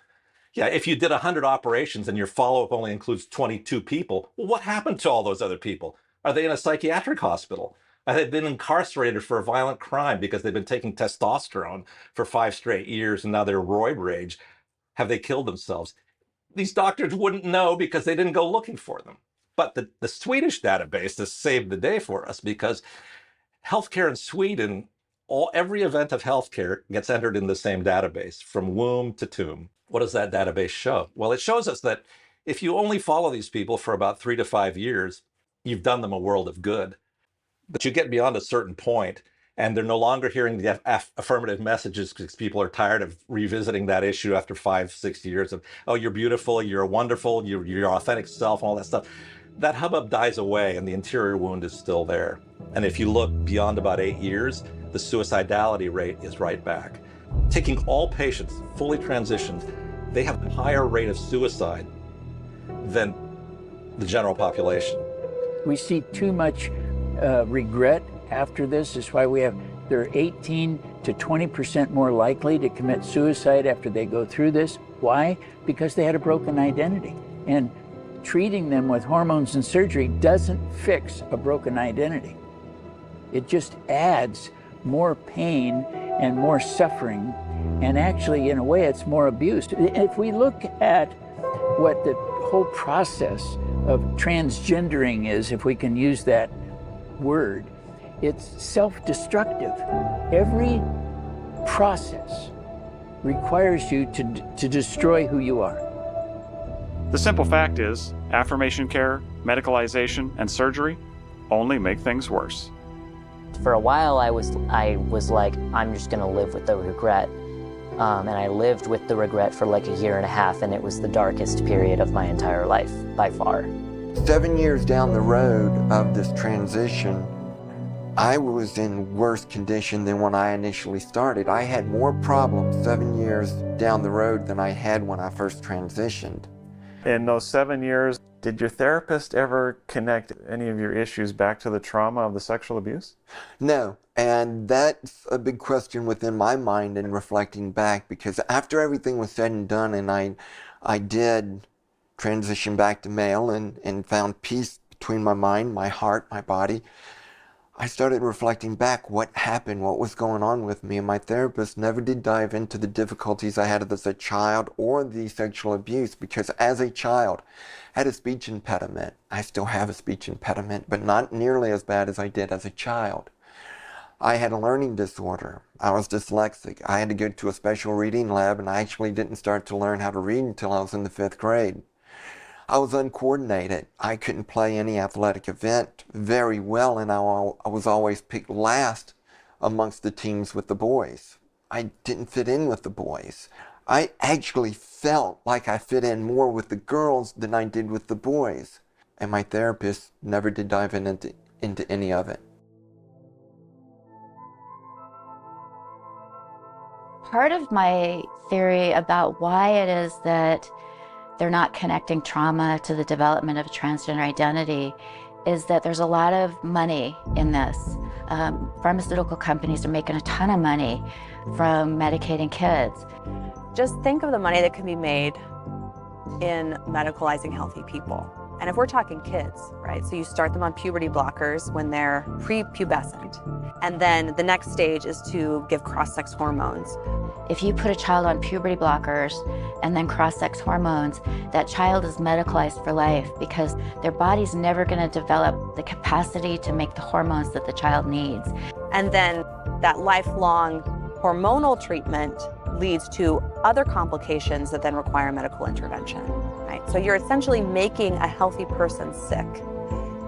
Yeah, if you did 100 operations and your follow-up only includes 22 people, well, what happened to all those other people? Are they in a psychiatric hospital? Have they been incarcerated for a violent crime because they've been taking testosterone for 5 straight years and now they're roid rage? Have they killed themselves? These doctors wouldn't know because they didn't go looking for them. But the Swedish database has saved the day for us because healthcare in Sweden, every event of healthcare gets entered in the same database from womb to tomb. What does that database show? Well, it shows us that if you only follow these people for about 3 to 5 years, you've done them a world of good. But you get beyond a certain point, And they're no longer hearing the affirmative messages because people are tired of revisiting that issue after 5-6 years of, oh, you're beautiful, you're wonderful, you're your authentic self, and all that stuff. That hubbub dies away and the interior wound is still there. And if you look beyond about 8 years, the suicidality rate is right back. Taking all patients fully transitioned, they have a higher rate of suicide than the general population. We see too much regret after this. That's why they're 18 to 20% more likely to commit suicide after they go through this. Why? Because they had a broken identity. And treating them with hormones and surgery doesn't fix a broken identity. It just adds more pain and more suffering. And actually, in a way, it's more abuse. If we look at what the whole process of transgendering is, if we can use that word, it's self-destructive. Every process requires you to destroy who you are. The simple fact is, affirmation care, medicalization, and surgery only make things worse. For a while, I was like, I'm just gonna live with the regret. And I lived with the regret for like 1.5 years, and it was the darkest period of my entire life, by far. 7 years down the road of this transition, I was in worse condition than when I initially started. I had more problems 7 years down the road than I had when I first transitioned. In those 7 years, did your therapist ever connect any of your issues back to the trauma of the sexual abuse? No, and that's a big question within my mind in reflecting back, because after everything was said and done and I did transition back to male and found peace between my mind, my heart, my body, I started reflecting back what happened, what was going on with me, and my therapist never did dive into the difficulties I had as a child or the sexual abuse, because as a child, I had a speech impediment. I still have a speech impediment, but not nearly as bad as I did as a child. I had a learning disorder. I was dyslexic. I had to go to a special reading lab, and I actually didn't start to learn how to read until I was in the 5th grade. I was uncoordinated. I couldn't play any athletic event very well, and I was always picked last amongst the teams with the boys. I didn't fit in with the boys. I actually felt like I fit in more with the girls than I did with the boys. And my therapist never did dive into any of it. Part of my theory about why it is that they're not connecting trauma to the development of a transgender identity is that there's a lot of money in this. Pharmaceutical companies are making a ton of money from medicating kids. Just think of the money that can be made in medicalizing healthy people. And if we're talking kids, right? So you start them on puberty blockers when they're prepubescent. And then the next stage is to give cross-sex hormones. If you put a child on puberty blockers and then cross-sex hormones, that child is medicalized for life because their body's never going to develop the capacity to make the hormones that the child needs. And then that lifelong hormonal treatment leads to other complications that then require medical intervention, right? So you're essentially making a healthy person sick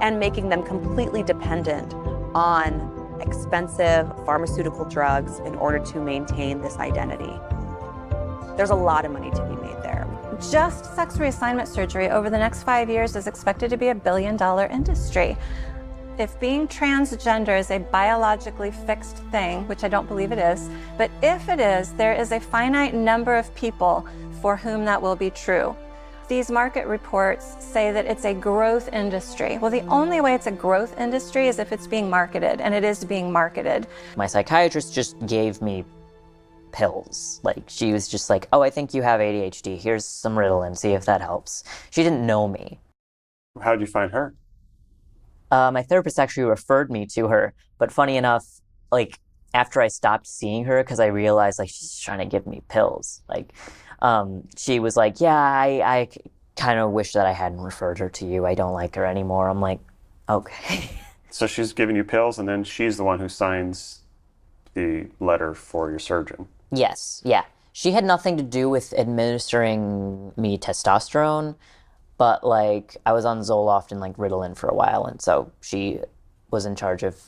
and making them completely dependent on expensive pharmaceutical drugs in order to maintain this identity. There's a lot of money to be made there. Just sex reassignment surgery over the next 5 years is expected to be a $1 billion industry. If being transgender is a biologically fixed thing, which I don't believe it is, but if it is, there is a finite number of people for whom that will be true. These market reports say that it's a growth industry. Well, the only way it's a growth industry is if it's being marketed, and it is being marketed. My psychiatrist just gave me pills. Like, she was just like, oh, I think you have ADHD. Here's some Ritalin, see if that helps. She didn't know me. How'd you find her? My therapist actually referred me to her, but funny enough, like, after I stopped seeing her, because I realized, like, she's trying to give me pills, like, she was like, yeah, I kind of wish that I hadn't referred her to you. I don't like her anymore. I'm like, okay. So she's giving you pills, and then she's the one who signs the letter for your surgeon. Yes, yeah. She had nothing to do with administering me testosterone, but, like, I was on Zoloft and, like, Ritalin for a while, and so she was in charge of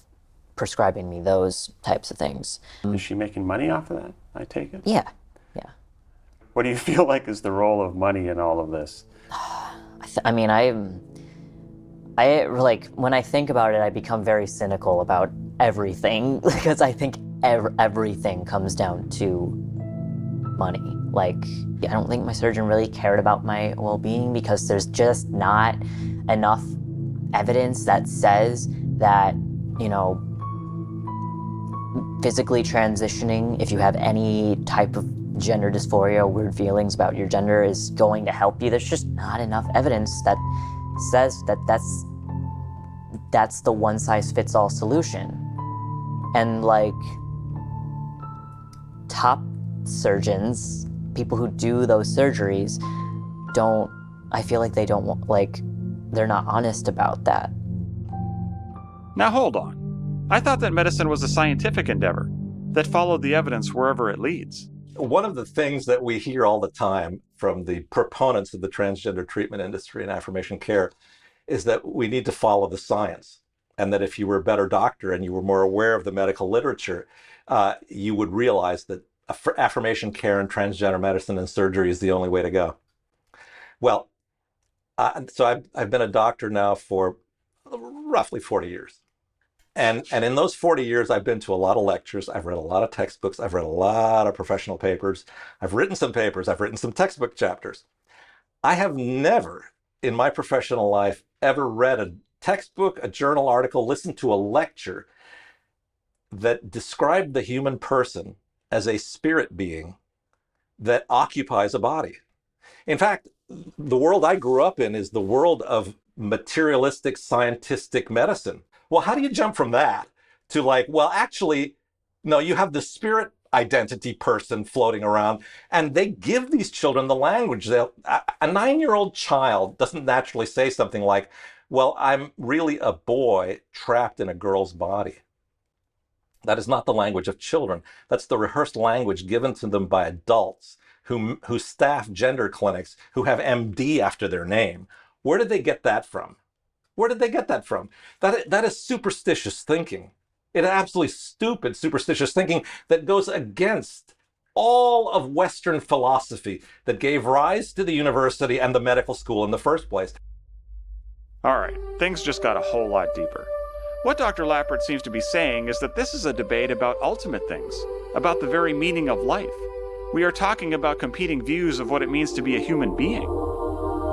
prescribing me those types of things. Is she making money off of that, I take it? Yeah. What do you feel like is the role of money in all of this? I mean, I like, when I think about it, I become very cynical about everything because I think everything comes down to money. Like, I don't think my surgeon really cared about my well-being because there's just not enough evidence that says that, you know, physically transitioning, if you have any type of gender dysphoria, weird feelings about your gender, is going to help you. There's just not enough evidence that says that that's the one-size-fits-all solution. And like, top surgeons, people who do those surgeries, I feel like they don't want, like, they're not honest about that. Now hold on. I thought that medicine was a scientific endeavor that followed the evidence wherever it leads. One of the things that we hear all the time from the proponents of the transgender treatment industry and affirmation care is that we need to follow the science, and that if you were a better doctor and you were more aware of the medical literature, you would realize that affirmation care and transgender medicine and surgery is the only way to go. Well, so I've been a doctor now for roughly 40 years. And in those 40 years, I've been to a lot of lectures. I've read a lot of textbooks. I've read a lot of professional papers. I've written some papers. I've written some textbook chapters. I have never in my professional life ever read a textbook, a journal article, listened to a lecture that described the human person as a spirit being that occupies a body. In fact, the world I grew up in is the world of materialistic, scientific medicine. Well, how do you jump from that to like, well, actually, no, you have the spirit identity person floating around, and they give these children the language. A 9-year-old child doesn't naturally say something like, well, I'm really a boy trapped in a girl's body. That is not the language of children. That's the rehearsed language given to them by adults who staff gender clinics, who have MD after their name. Where did they get that from? Where did they get that from? That is superstitious thinking. It is absolutely stupid, superstitious thinking that goes against all of Western philosophy that gave rise to the university and the medical school in the first place. All right, things just got a whole lot deeper. What Dr. Lappert seems to be saying is that this is a debate about ultimate things, about the very meaning of life. We are talking about competing views of what it means to be a human being.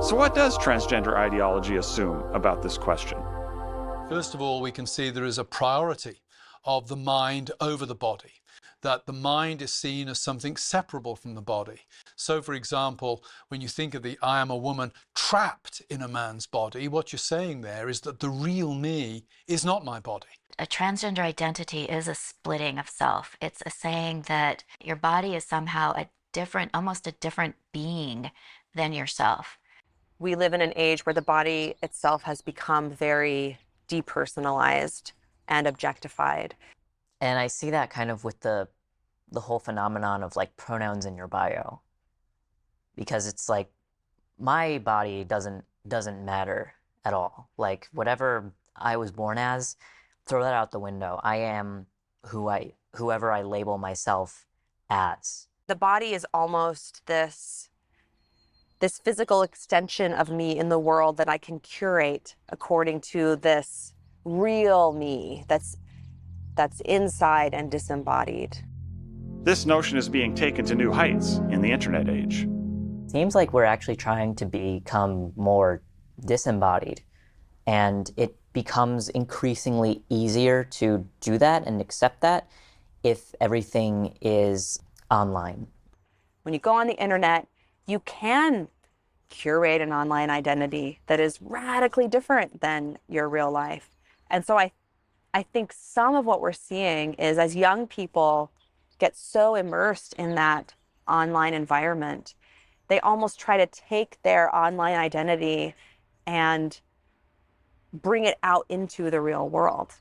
So what does transgender ideology assume about this question? First of all, we can see there is a priority of the mind over the body, that the mind is seen as something separable from the body. So, for example, when you think of the I am a woman trapped in a man's body, what you're saying there is that the real me is not my body. A transgender identity is a splitting of self. It's a saying that your body is somehow a different, almost a different being than yourself. We live in an age where the body itself has become very depersonalized and objectified. And I see that kind of with the whole phenomenon of like pronouns in your bio. Because it's like, my body doesn't matter at all. Like, whatever I was born as, throw that out the window. I am whoever I label myself as. The body is almost this physical extension of me in the world that I can curate according to this real me that's inside and disembodied. This notion is being taken to new heights in the internet age. Seems like we're actually trying to become more disembodied, and it becomes increasingly easier to do that and accept that if everything is online. When you go on the internet, you can curate an online identity that is radically different than your real life. And so I think some of what we're seeing is as young people get so immersed in that online environment, they almost try to take their online identity and bring it out into the real world.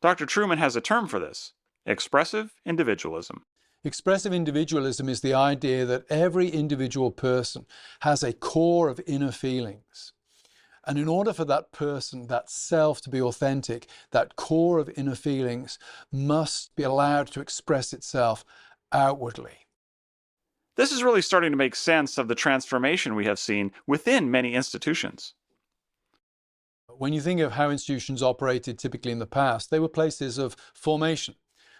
Dr. Trueman has a term for this: expressive individualism. Expressive individualism is the idea that every individual person has a core of inner feelings. And in order for that person, that self, to be authentic, that core of inner feelings must be allowed to express itself outwardly. This is really starting to make sense of the transformation we have seen within many institutions. When you think of how institutions operated typically in the past, they were places of formation.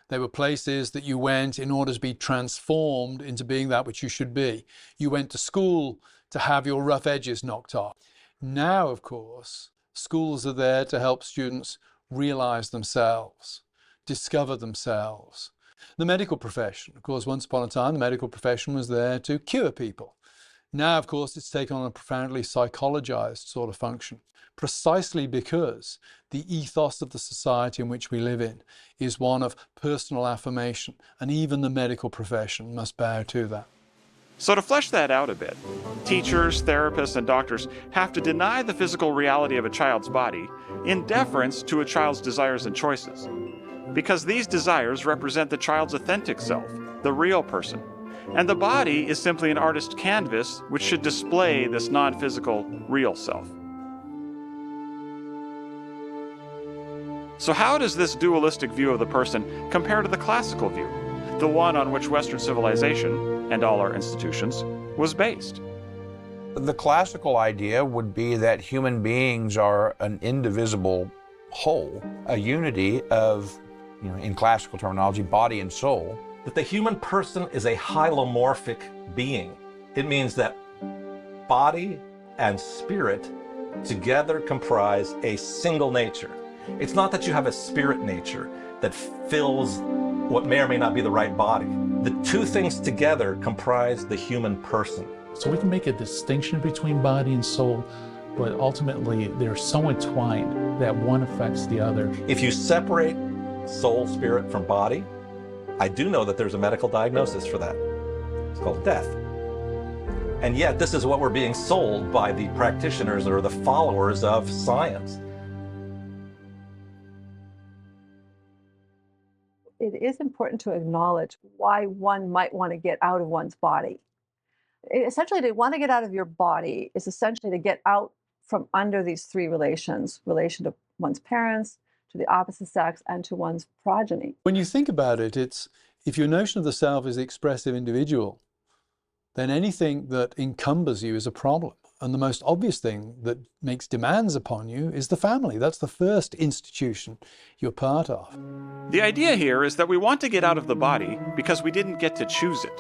They were places that you went in order to be transformed into being that which you should be. You went to school to have your rough edges knocked off. Now, of course, schools are there to help students realize themselves, discover themselves. The medical profession, of course, once upon a time, the medical profession was there to cure people. Now, of course, it's taken on a profoundly psychologized sort of function, precisely because the ethos of the society in which we live in is one of personal affirmation, and even the medical profession must bow to that. So to flesh that out a bit, teachers, therapists, and doctors have to deny the physical reality of a child's body in deference to a child's desires and choices, because these desires represent the child's authentic self, the real person, and the body is simply an artist's canvas which should display this non-physical, real self. So how does this dualistic view of the person compare to the classical view, the one on which Western civilization, and all our institutions, was based? The classical idea would be that human beings are an indivisible whole, a unity of, in classical terminology, body and soul. That the human person is a hylomorphic being. It means that body and spirit together comprise a single nature. It's not that you have a spirit nature that fills what may or may not be the right body. The two things together comprise the human person. So we can make a distinction between body and soul, but ultimately they're so entwined that one affects the other. If you separate soul, spirit from body, I do know that there's a medical diagnosis for that. It's called death. And yet this is what we're being sold by the practitioners or the followers of science. It is important to acknowledge why one might want to get out of one's body. Essentially, to want to get out of your body is essentially to get out from under these three relations: relation to one's parents, to the opposite sex, and to one's progeny. When you think about it, it's if your notion of the self is the expressive individual, then anything that encumbers you is a problem. And the most obvious thing that makes demands upon you is the family. That's the first institution you're part of. The idea here is that we want to get out of the body because we didn't get to choose it.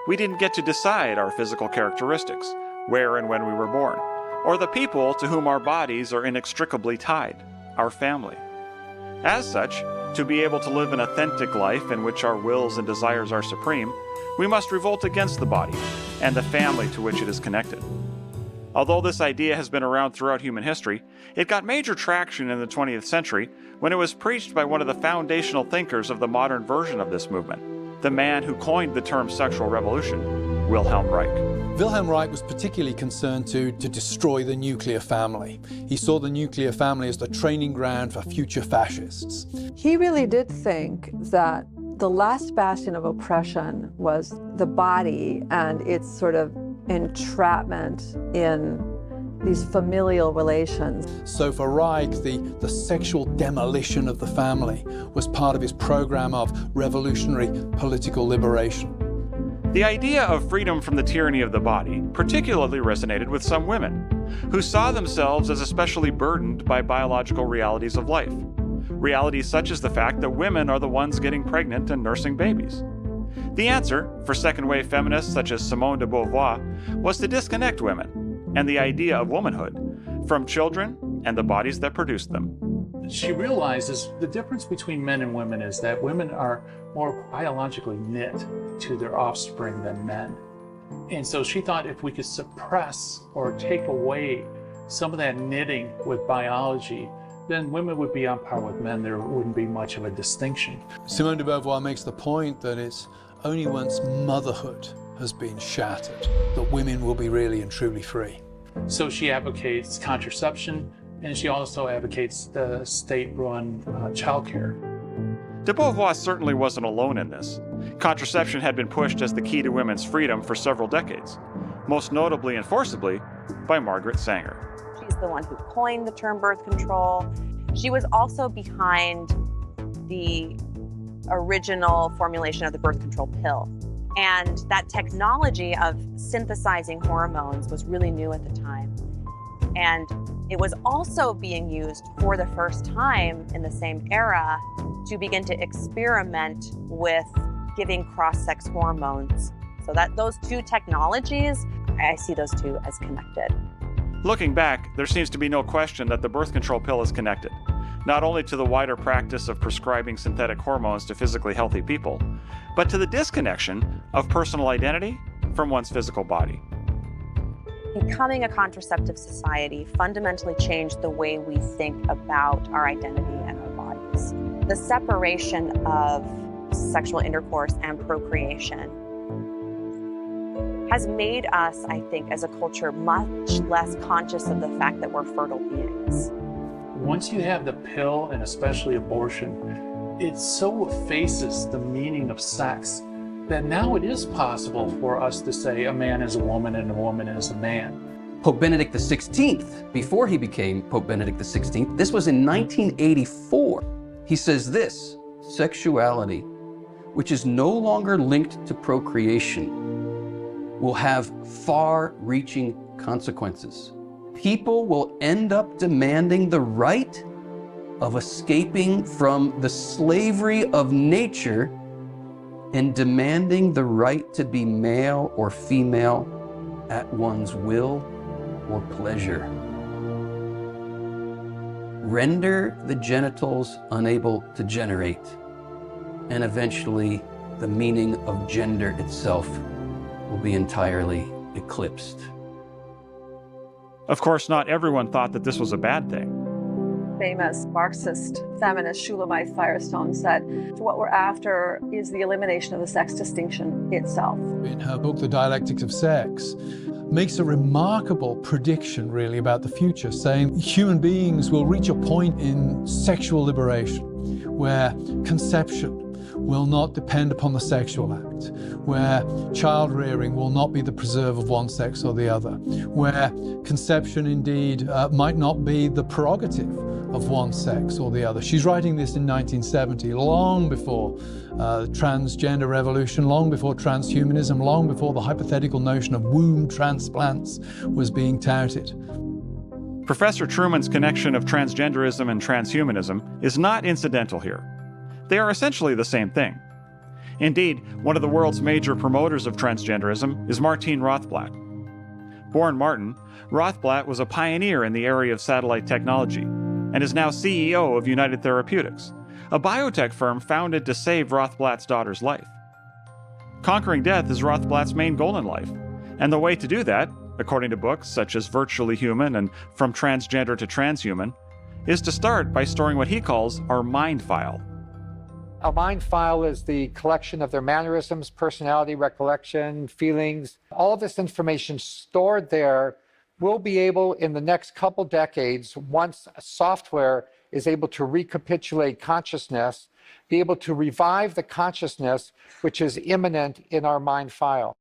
We didn't get to decide our physical characteristics, where and when we were born, or the people to whom our bodies are inextricably tied, our family. As such, to be able to live an authentic life in which our wills and desires are supreme, we must revolt against the body and the family to which it is connected. Although this idea has been around throughout human history, it got major traction in the 20th century when it was preached by one of the foundational thinkers of the modern version of this movement, the man who coined the term sexual revolution, Wilhelm Reich. Wilhelm Reich was particularly concerned to destroy the nuclear family. He saw the nuclear family as the training ground for future fascists. He really did think that the last bastion of oppression was the body and its sort of entrapment in these familial relations. So for Reich, the sexual demolition of the family was part of his program of revolutionary political liberation. The idea of freedom from the tyranny of the body particularly resonated with some women, who saw themselves as especially burdened by biological realities of life. Realities such as the fact that women are the ones getting pregnant and nursing babies. The answer, for second-wave feminists such as Simone de Beauvoir, was to disconnect women and the idea of womanhood from children and the bodies that produced them. She realizes the difference between men and women is that women are more biologically knit to their offspring than men. And so she thought if we could suppress or take away some of that knitting with biology, then women would be on par with men. There wouldn't be much of a distinction. Simone de Beauvoir makes the point that it's only once motherhood has been shattered that women will be really and truly free. So she advocates contraception, and she also advocates the state-run childcare. De Beauvoir certainly wasn't alone in this. Contraception had been pushed as the key to women's freedom for several decades, most notably and forcibly by Margaret Sanger. She's the one who coined the term birth control. She was also behind the original formulation of the birth control pill. And that technology of synthesizing hormones was really new at the time. And it was also being used for the first time in the same era to begin to experiment with giving cross-sex hormones. So that those two technologies, I see those two as connected. Looking back, there seems to be no question that the birth control pill is connected, not only to the wider practice of prescribing synthetic hormones to physically healthy people, but to the disconnection of personal identity from one's physical body. Becoming a contraceptive society fundamentally changed the way we think about our identity and our bodies. The separation of sexual intercourse and procreation has made us, I think, as a culture, much less conscious of the fact that we're fertile beings. Once you have the pill, and especially abortion, it so effaces the meaning of sex that now it is possible for us to say a man is a woman and a woman is a man. Pope Benedict XVI, before he became Pope Benedict XVI, this was in 1984. He says this: sexuality, which is no longer linked to procreation, will have far-reaching consequences. People will end up demanding the right of escaping from the slavery of nature and demanding the right to be male or female at one's will or pleasure. Render the genitals unable to generate, and eventually the meaning of gender itself will be entirely eclipsed. Of course, not everyone thought that this was a bad thing. Famous Marxist feminist Shulamite Firestone said, what we're after is the elimination of the sex distinction itself. In her book, The Dialectics of Sex, makes a remarkable prediction really about the future, saying human beings will reach a point in sexual liberation where conception will not depend upon the sexual act, where child rearing will not be the preserve of one sex or the other, where conception indeed might not be the prerogative of one sex or the other. She's writing this in 1970, long before the transgender revolution, long before transhumanism, long before the hypothetical notion of womb transplants was being touted. Professor Trueman's connection of transgenderism and transhumanism is not incidental here. They are essentially the same thing. Indeed, one of the world's major promoters of transgenderism is Martine Rothblatt. Born Martin, Rothblatt was a pioneer in the area of satellite technology and is now CEO of United Therapeutics, a biotech firm founded to save Rothblatt's daughter's life. Conquering death is Rothblatt's main goal in life, and the way to do that, according to books such as Virtually Human and From Transgender to Transhuman, is to start by storing what he calls our mind file. A mind file is the collection of their mannerisms, personality, recollection, feelings. All of this information stored there will be able, in the next couple decades, once software is able to recapitulate consciousness, be able to revive the consciousness which is immanent in our mind file.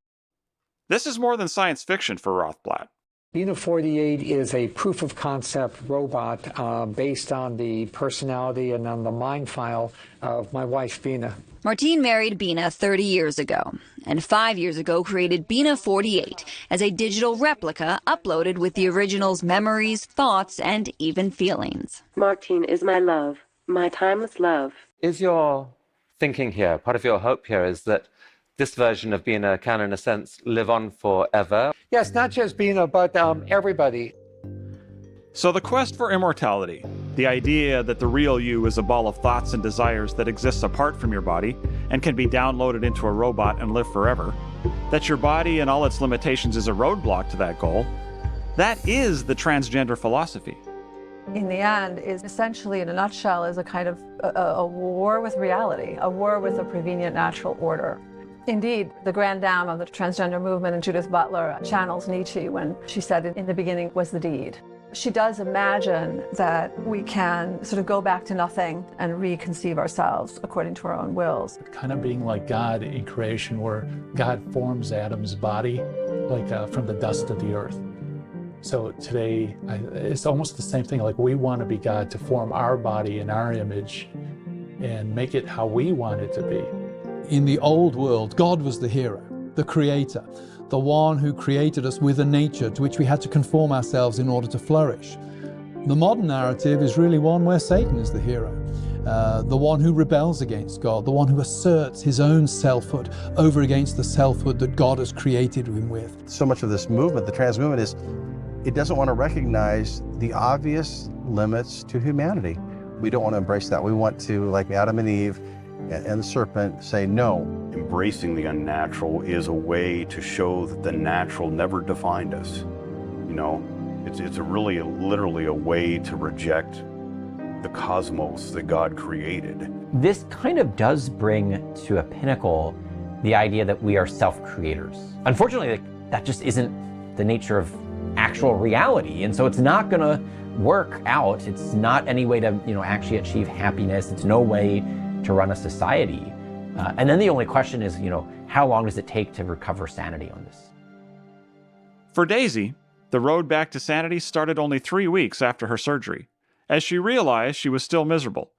This is more than science fiction for Rothblatt. Bina 48 is a proof of concept robot based on the personality and on the mind file of my wife, Bina. Martine married Bina 30 years ago, and 5 years ago created Bina 48 as a digital replica uploaded with the original's memories, thoughts, and even feelings. Martine is my love, my timeless love. Is your thinking here, part of your hope here, is that this version of Bina can, in a sense, live on forever? Yes, not just Bina, but everybody. So the quest for immortality, the idea that the real you is a ball of thoughts and desires that exists apart from your body and can be downloaded into a robot and live forever, that your body and all its limitations is a roadblock to that goal, that is the transgender philosophy. In the end, is essentially, in a nutshell, is a kind of a war with reality, a war with a prevenient natural order. Indeed, the grand dame of the transgender movement, and Judith Butler, channels Nietzsche when she said, in the beginning was the deed. She does imagine that we can sort of go back to nothing and reconceive ourselves according to our own wills. Kind of being like God in creation, where God forms Adam's body like from the dust of the earth. So today, it's almost the same thing. Like, we want to be God, to form our body in our image and make it how we want it to be. In the old world, God was the hero, the creator, the one who created us with a nature to which we had to conform ourselves in order to flourish. The modern narrative is really one where Satan is the hero, the one who rebels against God, the one who asserts his own selfhood over against the selfhood that God has created him with. So much of this movement, the trans movement, is it doesn't want to recognize the obvious limits to humanity. We don't want to embrace that. We want to, like Adam and Eve and the serpent, say no. Embracing the unnatural is a way to show that the natural never defined us. You know, it's a really, literally a way to reject the cosmos that God created. This kind of does bring to a pinnacle the idea that we are self-creators. Unfortunately, that just isn't the nature of actual reality, and so it's not going to work out. It's not any way to, actually achieve happiness. It's no way to run a society. And then the only question is, how long does it take to recover sanity on this? For Daisy, the road back to sanity started only 3 weeks after her surgery, as she realized she was still miserable,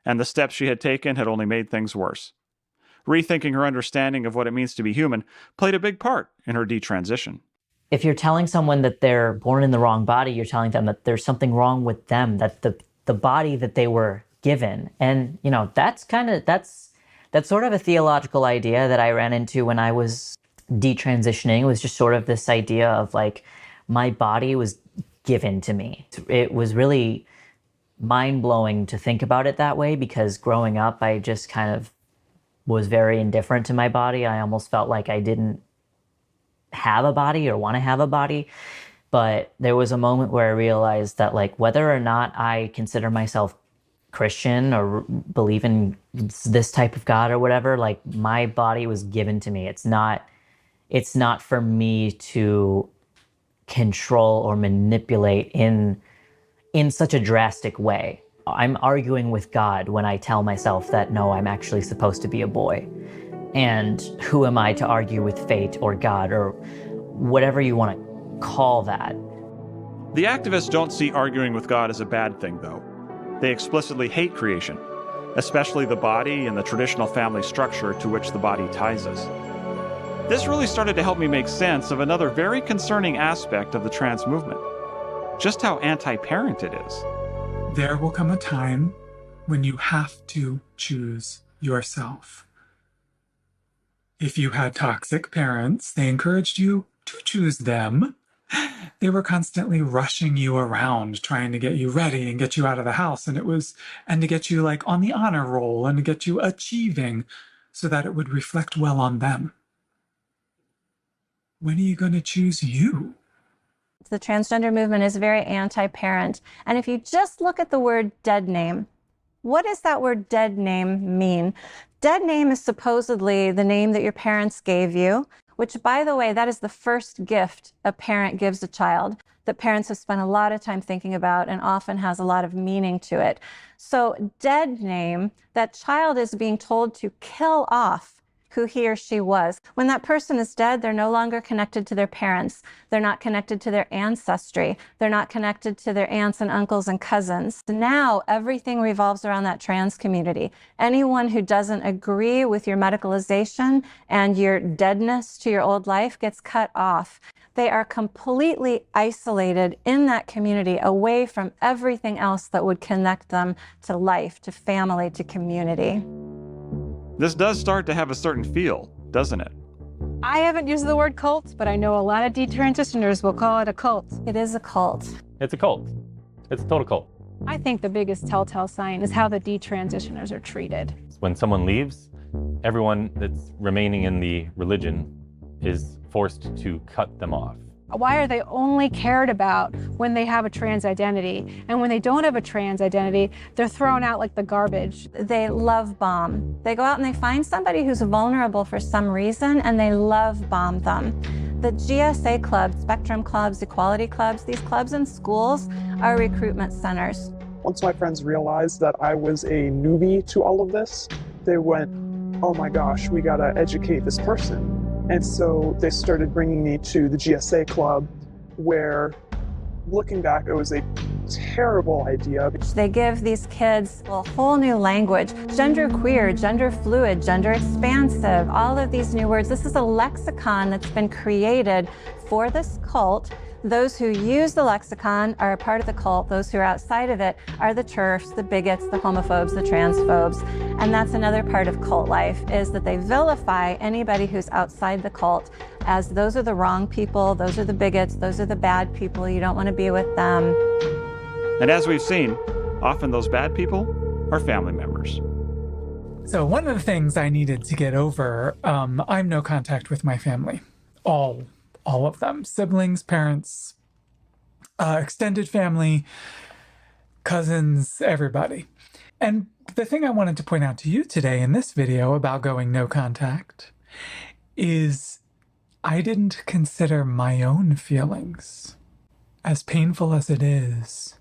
and the steps she had taken had only made things worse. Rethinking her understanding of what it means to be human played a big part in her detransition. If you're telling someone that they're born in the wrong body, you're telling them that there's something wrong with them, that the body that they were given. And, that's sort of a theological idea that I ran into when I was detransitioning. It was just sort of this idea of like, my body was given to me. It was really mind-blowing to think about it that way, because growing up, I just kind of was very indifferent to my body. I almost felt like I didn't have a body or want to have a body. But there was a moment where I realized that, like, whether or not I consider myself Christian or believe in this type of God or whatever, like, my body was given to me. It's not for me to control or manipulate in such a drastic way. I'm arguing with God when I tell myself that, no, I'm actually supposed to be a boy. And who am I to argue with fate or God or whatever you want to call that? The activists don't see arguing with God as a bad thing, though. They explicitly hate creation, especially the body and the traditional family structure to which the body ties us. This really started to help me make sense of another very concerning aspect of the trans movement, just how anti-parent it is. There will come a time when you have to choose yourself. If you had toxic parents, they encouraged you to choose them. They were constantly rushing you around, trying to get you ready and get you out of the house. And to get you like on the honor roll and to get you achieving so that it would reflect well on them. When are you going to choose you? The transgender movement is very anti-parent. And if you just look at the word dead name, what does that word dead name mean? Dead name is supposedly the name that your parents gave you, which, by the way, that is the first gift a parent gives a child that parents have spent a lot of time thinking about and often has a lot of meaning to it. So dead name, that child is being told to kill off who he or she was. When that person is dead, they're no longer connected to their parents. They're not connected to their ancestry. They're not connected to their aunts and uncles and cousins. Now, everything revolves around that trans community. Anyone who doesn't agree with your medicalization and your deadness to your old life gets cut off. They are completely isolated in that community, away from everything else that would connect them to life, to family, to community. This does start to have a certain feel, doesn't it? I haven't used the word cult, but I know a lot of detransitioners will call it a cult. It is a cult. It's a cult. It's a total cult. I think the biggest telltale sign is how the detransitioners are treated. When someone leaves, everyone that's remaining in the religion is forced to cut them off. Why are they only cared about when they have a trans identity? And when they don't have a trans identity, they're thrown out like the garbage. They love bomb. They go out and they find somebody who's vulnerable for some reason, and they love bomb them. The GSA clubs, spectrum clubs, equality clubs, these clubs in schools are recruitment centers. Once my friends realized that I was a newbie to all of this, they went, oh my gosh, we gotta educate this person. And so they started bringing me to the GSA club, where looking back, it was a terrible idea. They give these kids a whole new language, gender queer, gender fluid, gender expansive, all of these new words. This is a lexicon that's been created for this cult. Those who use the lexicon are a part of the cult. Those who are outside of it are the TERFs, the bigots, the homophobes, the transphobes. And that's another part of cult life, is that they vilify anybody who's outside the cult as those are the wrong people, those are the bigots, those are the bad people, you don't want to be with them. And as we've seen, often those bad people are family members. So one of the things I needed to get over, I'm no contact with my family. All of them. Siblings, parents, extended family, cousins, everybody. And the thing I wanted to point out to you today in this video about going no contact is I didn't consider my own feelings. As painful as it is,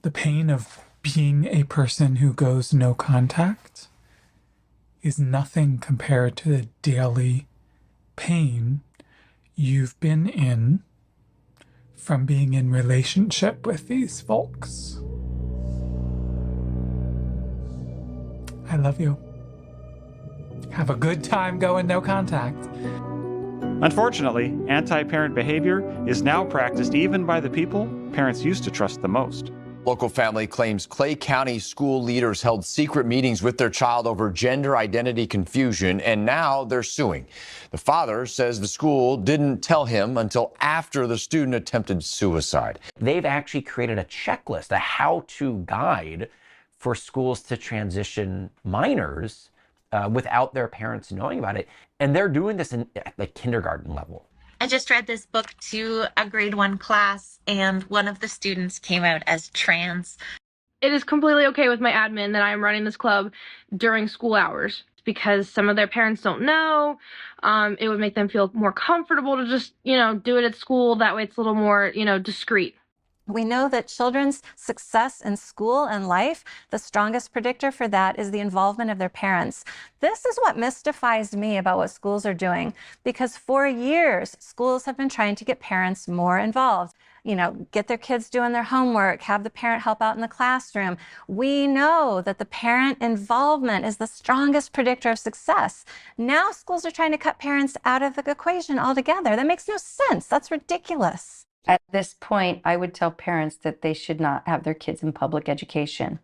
the pain of being a person who goes no contact is nothing compared to the daily pain you've been in from being in relationship with these folks. I love you. Have a good time going no contact. Unfortunately, anti-parent behavior is now practiced even by the people parents used to trust the most. Local family claims Clay County school leaders held secret meetings with their child over gender identity confusion, and now they're suing. The father says the school didn't tell him until after the student attempted suicide. They've actually created a checklist, a how-to guide for schools to transition minors without their parents knowing about it. And they're doing this at the kindergarten level. I just read this book to a grade 1 class, and one of the students came out as trans. It is completely okay with my admin that I am running this club during school hours because some of their parents don't know. It would make them feel more comfortable to just, do it at school. That way it's a little more, discreet. We know that children's success in school and life, the strongest predictor for that is the involvement of their parents. This is what mystifies me about what schools are doing, because for years, schools have been trying to get parents more involved. Get their kids doing their homework, have the parent help out in the classroom. We know that the parent involvement is the strongest predictor of success. Now schools are trying to cut parents out of the equation altogether. That makes no sense. That's ridiculous. At this point, I would tell parents that they should not have their kids in public education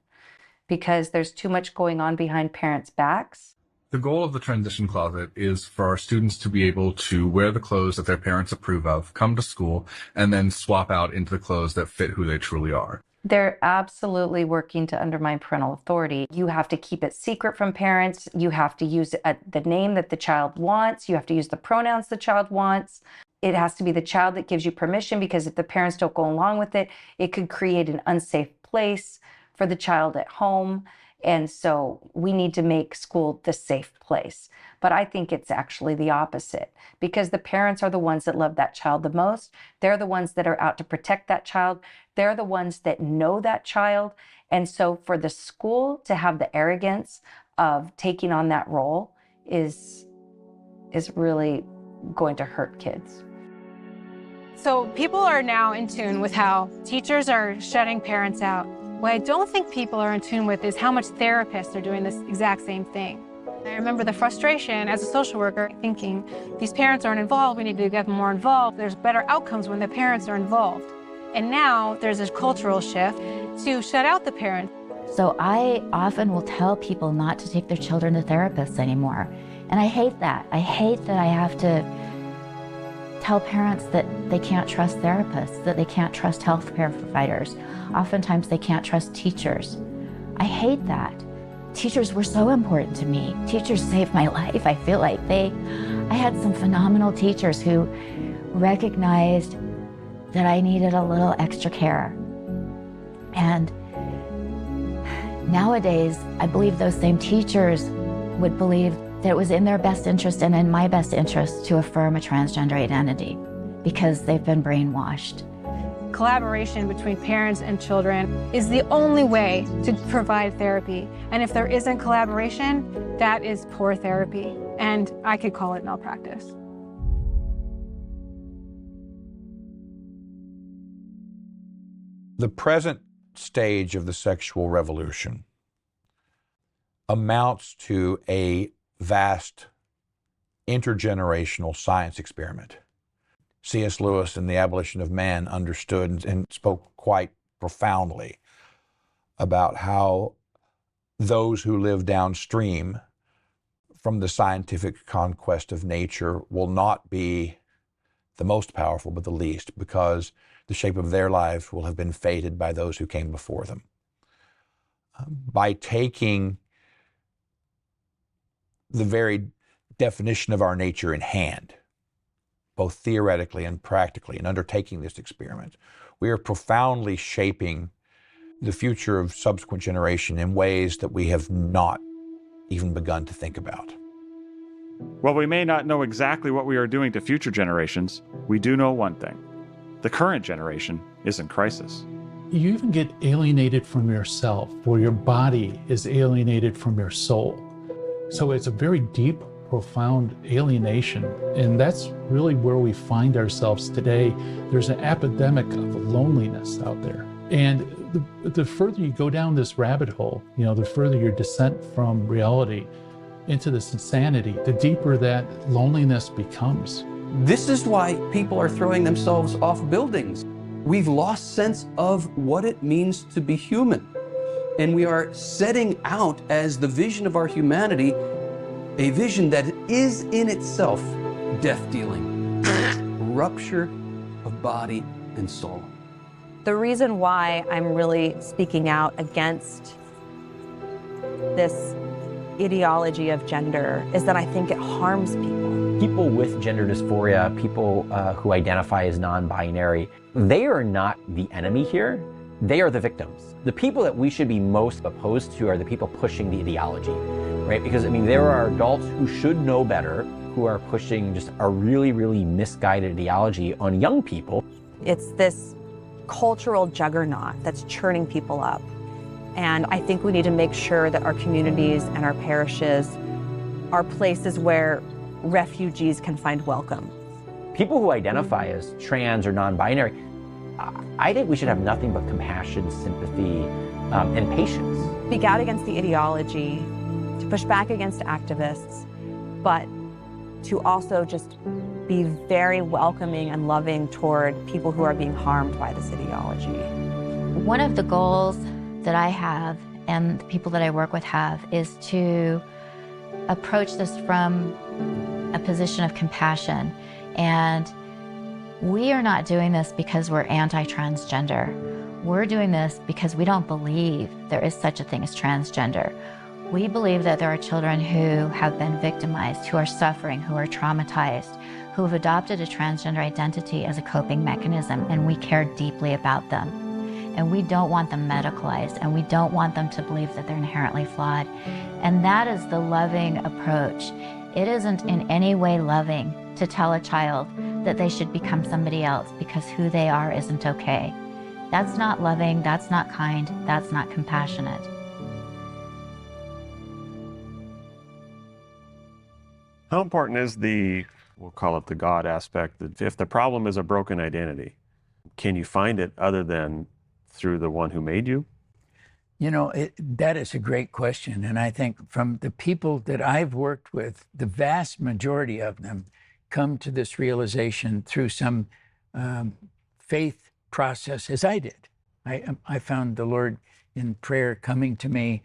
because there's too much going on behind parents' backs. The goal of the transition closet is for our students to be able to wear the clothes that their parents approve of, come to school, and then swap out into the clothes that fit who they truly are. They're absolutely working to undermine parental authority. You have to keep it secret from parents. You have to use the name that the child wants. You have to use the pronouns the child wants. It has to be the child that gives you permission, because if the parents don't go along with it, it could create an unsafe place for the child at home. And so we need to make school the safe place. But I think it's actually the opposite, because the parents are the ones that love that child the most. They're the ones that are out to protect that child. They're the ones that know that child. And so for the school to have the arrogance of taking on that role is really going to hurt kids. So people are now in tune with how teachers are shutting parents out. What I don't think people are in tune with is how much therapists are doing this exact same thing. I remember the frustration as a social worker thinking, these parents aren't involved, we need to get them more involved. There's better outcomes when the parents are involved. And now there's a cultural shift to shut out the parents. So I often will tell people not to take their children to therapists anymore. And I hate that. I hate that I have to tell parents that they can't trust therapists, that they can't trust healthcare providers. Oftentimes they can't trust teachers. I hate that. Teachers were so important to me. Teachers saved my life. I feel like I had some phenomenal teachers who recognized that I needed a little extra care. And nowadays, I believe those same teachers would believe that it was in their best interest and in my best interest to affirm a transgender identity because they've been brainwashed. Collaboration between parents and children is the only way to provide therapy. And if there isn't collaboration, that is poor therapy. And I could call it malpractice. The present stage of the sexual revolution amounts to a vast intergenerational science experiment. C.S. Lewis in The Abolition of Man understood and spoke quite profoundly about how those who live downstream from the scientific conquest of nature will not be the most powerful, but the least, because the shape of their lives will have been fated by those who came before them. By taking the very definition of our nature in hand, both theoretically and practically, and undertaking this experiment, we are profoundly shaping the future of subsequent generation in ways that we have not even begun to think about. While we may not know exactly what we are doing to future generations, we do know one thing. The current generation is in crisis. You even get alienated from yourself, or your body is alienated from your soul. So it's a very deep, profound alienation, and that's really where we find ourselves today. There's an epidemic of loneliness out there. And the further you go down this rabbit hole, the further your descent from reality into this insanity, the deeper that loneliness becomes. This is why people are throwing themselves off buildings. We've lost sense of what it means to be human. And we are setting out as the vision of our humanity, a vision that is in itself death-dealing, rupture of body and soul. The reason why I'm really speaking out against this ideology of gender is that I think it harms people. People with gender dysphoria, people who identify as non-binary, they are not the enemy here. They are the victims. The people that we should be most opposed to are the people pushing the ideology, right? Because, there are adults who should know better, who are pushing just a really, really misguided ideology on young people. It's this cultural juggernaut that's churning people up. And I think we need to make sure that our communities and our parishes are places where refugees can find welcome. People who identify as trans or non-binary, I think we should have nothing but compassion, sympathy, and patience. Speak out against the ideology, to push back against activists, but to also just be very welcoming and loving toward people who are being harmed by this ideology. One of the goals that I have and the people that I work with have is to approach this from a position of compassion. And we are not doing this because we're anti-transgender. We're doing this because we don't believe there is such a thing as transgender. We believe that there are children who have been victimized, who are suffering, who are traumatized, who have adopted a transgender identity as a coping mechanism, and we care deeply about them. And we don't want them medicalized, and we don't want them to believe that they're inherently flawed. And that is the loving approach. It isn't in any way loving to tell a child that they should become somebody else because who they are isn't okay. That's not loving, that's not kind, that's not compassionate. How important is we'll call it the God aspect, that if the problem is a broken identity, can you find it other than through the one who made you? That is a great question. And I think from the people that I've worked with, the vast majority of them come to this realization through some faith process, as I did. I found the Lord in prayer coming to me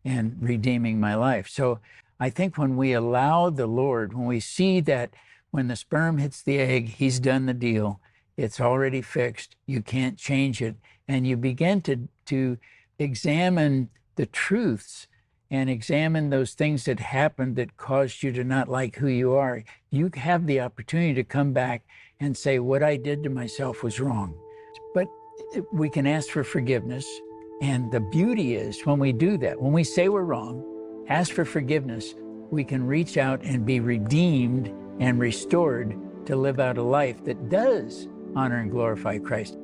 and redeeming my life. So I think when we allow the Lord, when we see that when the sperm hits the egg, he's done the deal, it's already fixed, you can't change it, and you begin to examine the truths and examine those things that happened that caused you to not like who you are, you have the opportunity to come back and say, what I did to myself was wrong. But we can ask for forgiveness. And the beauty is when we do that, when we say we're wrong, ask for forgiveness, we can reach out and be redeemed and restored to live out a life that does honor and glorify Christ.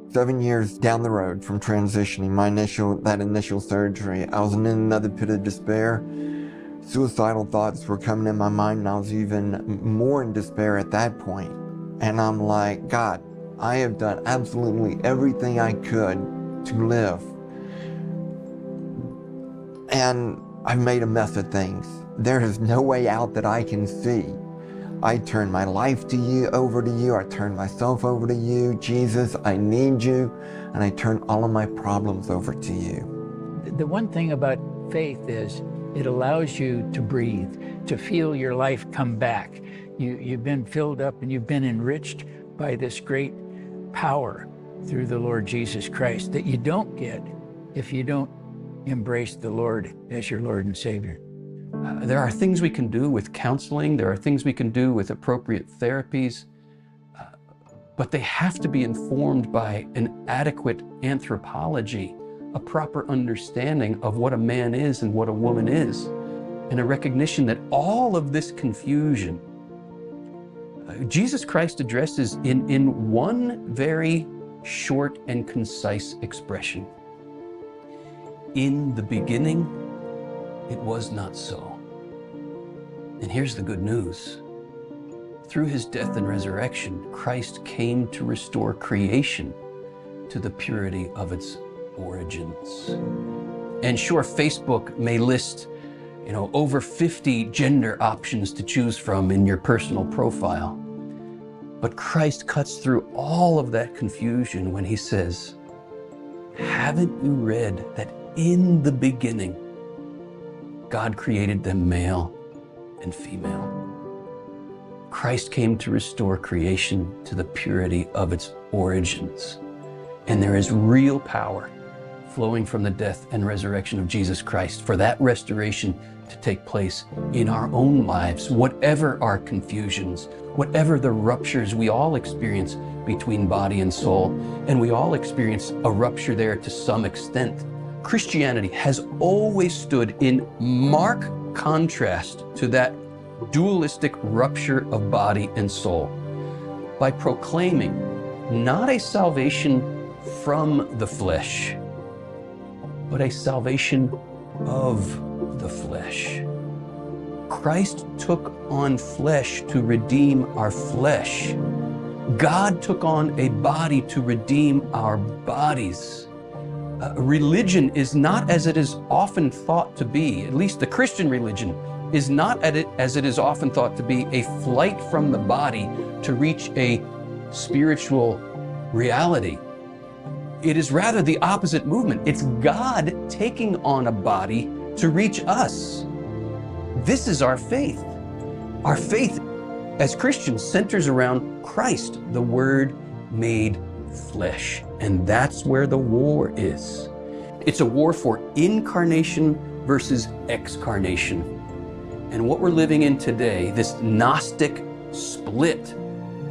7 years down the road from transitioning that initial surgery, I was in another pit of despair. Suicidal thoughts were coming in my mind, and I was even more in despair at that point. And I'm like, God, I have done absolutely everything I could to live. And I've made a mess of things. There is no way out that I can see. I turn my life to you, over to you. I turn myself over to you. Jesus, I need you. And I turn all of my problems over to you. The one thing about faith is it allows you to breathe, to feel your life come back. You've been filled up and you've been enriched by this great power through the Lord Jesus Christ that you don't get if you don't embrace the Lord as your Lord and Savior. There are things we can do with counseling. There are things we can do with appropriate therapies, but they have to be informed by an adequate anthropology, a proper understanding of what a man is and what a woman is, and a recognition that all of this confusion, Jesus Christ addresses in one very short and concise expression. In the beginning, it was not so. And here's the good news. Through his death and resurrection, Christ came to restore creation to the purity of its origins. And sure, Facebook may list, over 50 gender options to choose from in your personal profile. But Christ cuts through all of that confusion when he says, haven't you read that in the beginning, God created them male and female? Christ came to restore creation to the purity of its origins. And there is real power flowing from the death and resurrection of Jesus Christ for that restoration to take place in our own lives, whatever our confusions, whatever the ruptures we all experience between body and soul, and we all experience a rupture there to some extent. Christianity has always stood in marked contrast to that dualistic rupture of body and soul by proclaiming not a salvation from the flesh, but a salvation of the flesh. Christ took on flesh to redeem our flesh. God took on a body to redeem our bodies. Religion is not as it is often thought to be, at least the Christian religion is not as it is often thought to be, a flight from the body to reach a spiritual reality. It is rather the opposite movement. It's God taking on a body to reach us. This is our faith. Our faith as Christians centers around Christ, the Word made flesh. And that's where the war is. It's a war for incarnation versus excarnation. And what we're living in today, this Gnostic split,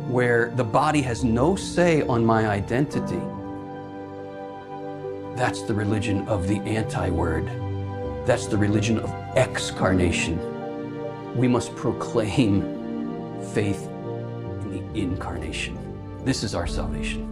where the body has no say on my identity, that's the religion of the anti-word. That's the religion of excarnation. We must proclaim faith in the incarnation. This is our salvation.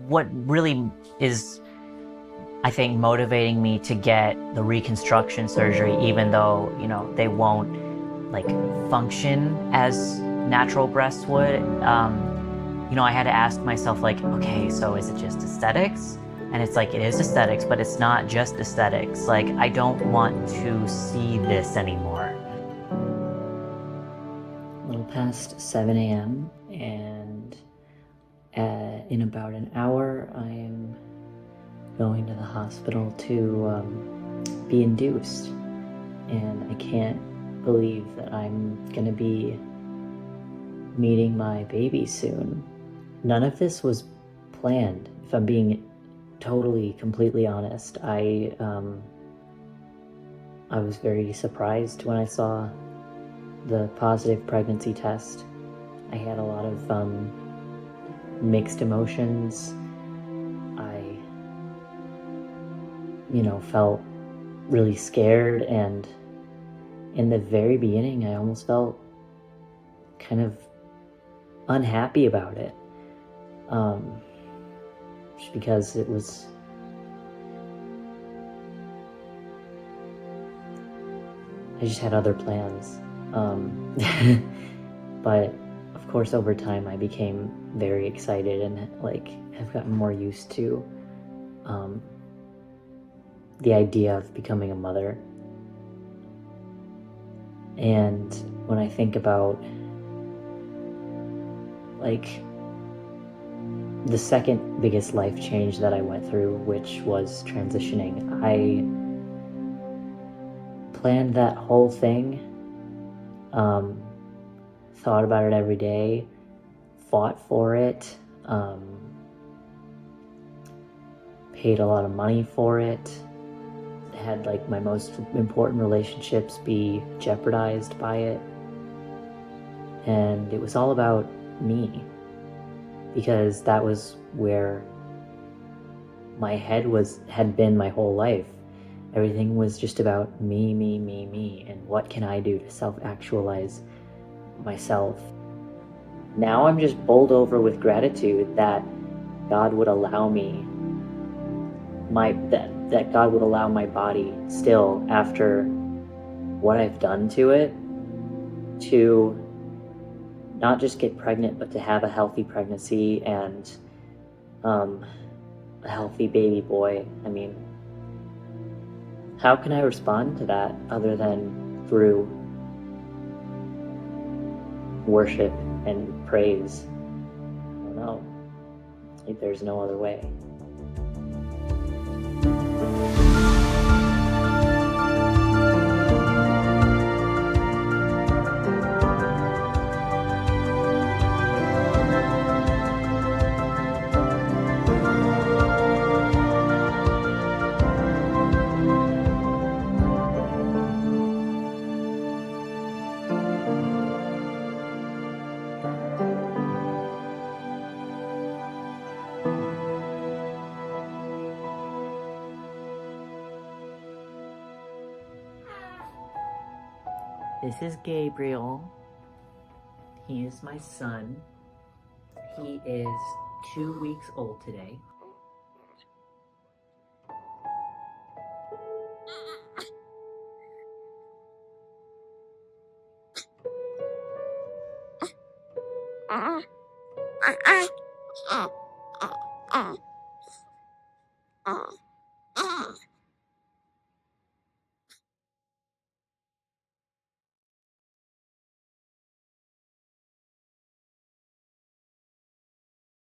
What really is, I think, motivating me to get the reconstruction surgery, even though, they won't function as natural breasts would, I had to ask myself, okay, so is it just aesthetics? And it's it is aesthetics, but it's not just aesthetics. I don't want to see this anymore. A little past 7 a.m. and in about an hour, I am going to the hospital to be induced. And I can't believe that I'm gonna be meeting my baby soon. None of this was planned, if I'm being completely honest. I was very surprised when I saw the positive pregnancy test. I had a lot of felt really scared, and in the very beginning, I almost felt kind of unhappy about it. Just because I just had other plans. But of course, over time, I became very excited and have gotten more used to the idea of becoming a mother. And when I think about the second biggest life change that I went through, which was transitioning, I planned that whole thing, thought about it every day, fought for it, paid a lot of money for it, had my most important relationships be jeopardized by it. And it was all about me, because that was where my head had been my whole life. Everything was just about me, and what can I do to self-actualize myself. Now I'm just bowled over with gratitude that God would allow me that God would allow my body still, after what I've done to it, to not just get pregnant, but to have a healthy pregnancy and a healthy baby boy. I mean, how can I respond to that other than through worship and praise? I don't know. There's no other way. This is Gabriel. He is my son. He is 2 weeks old today.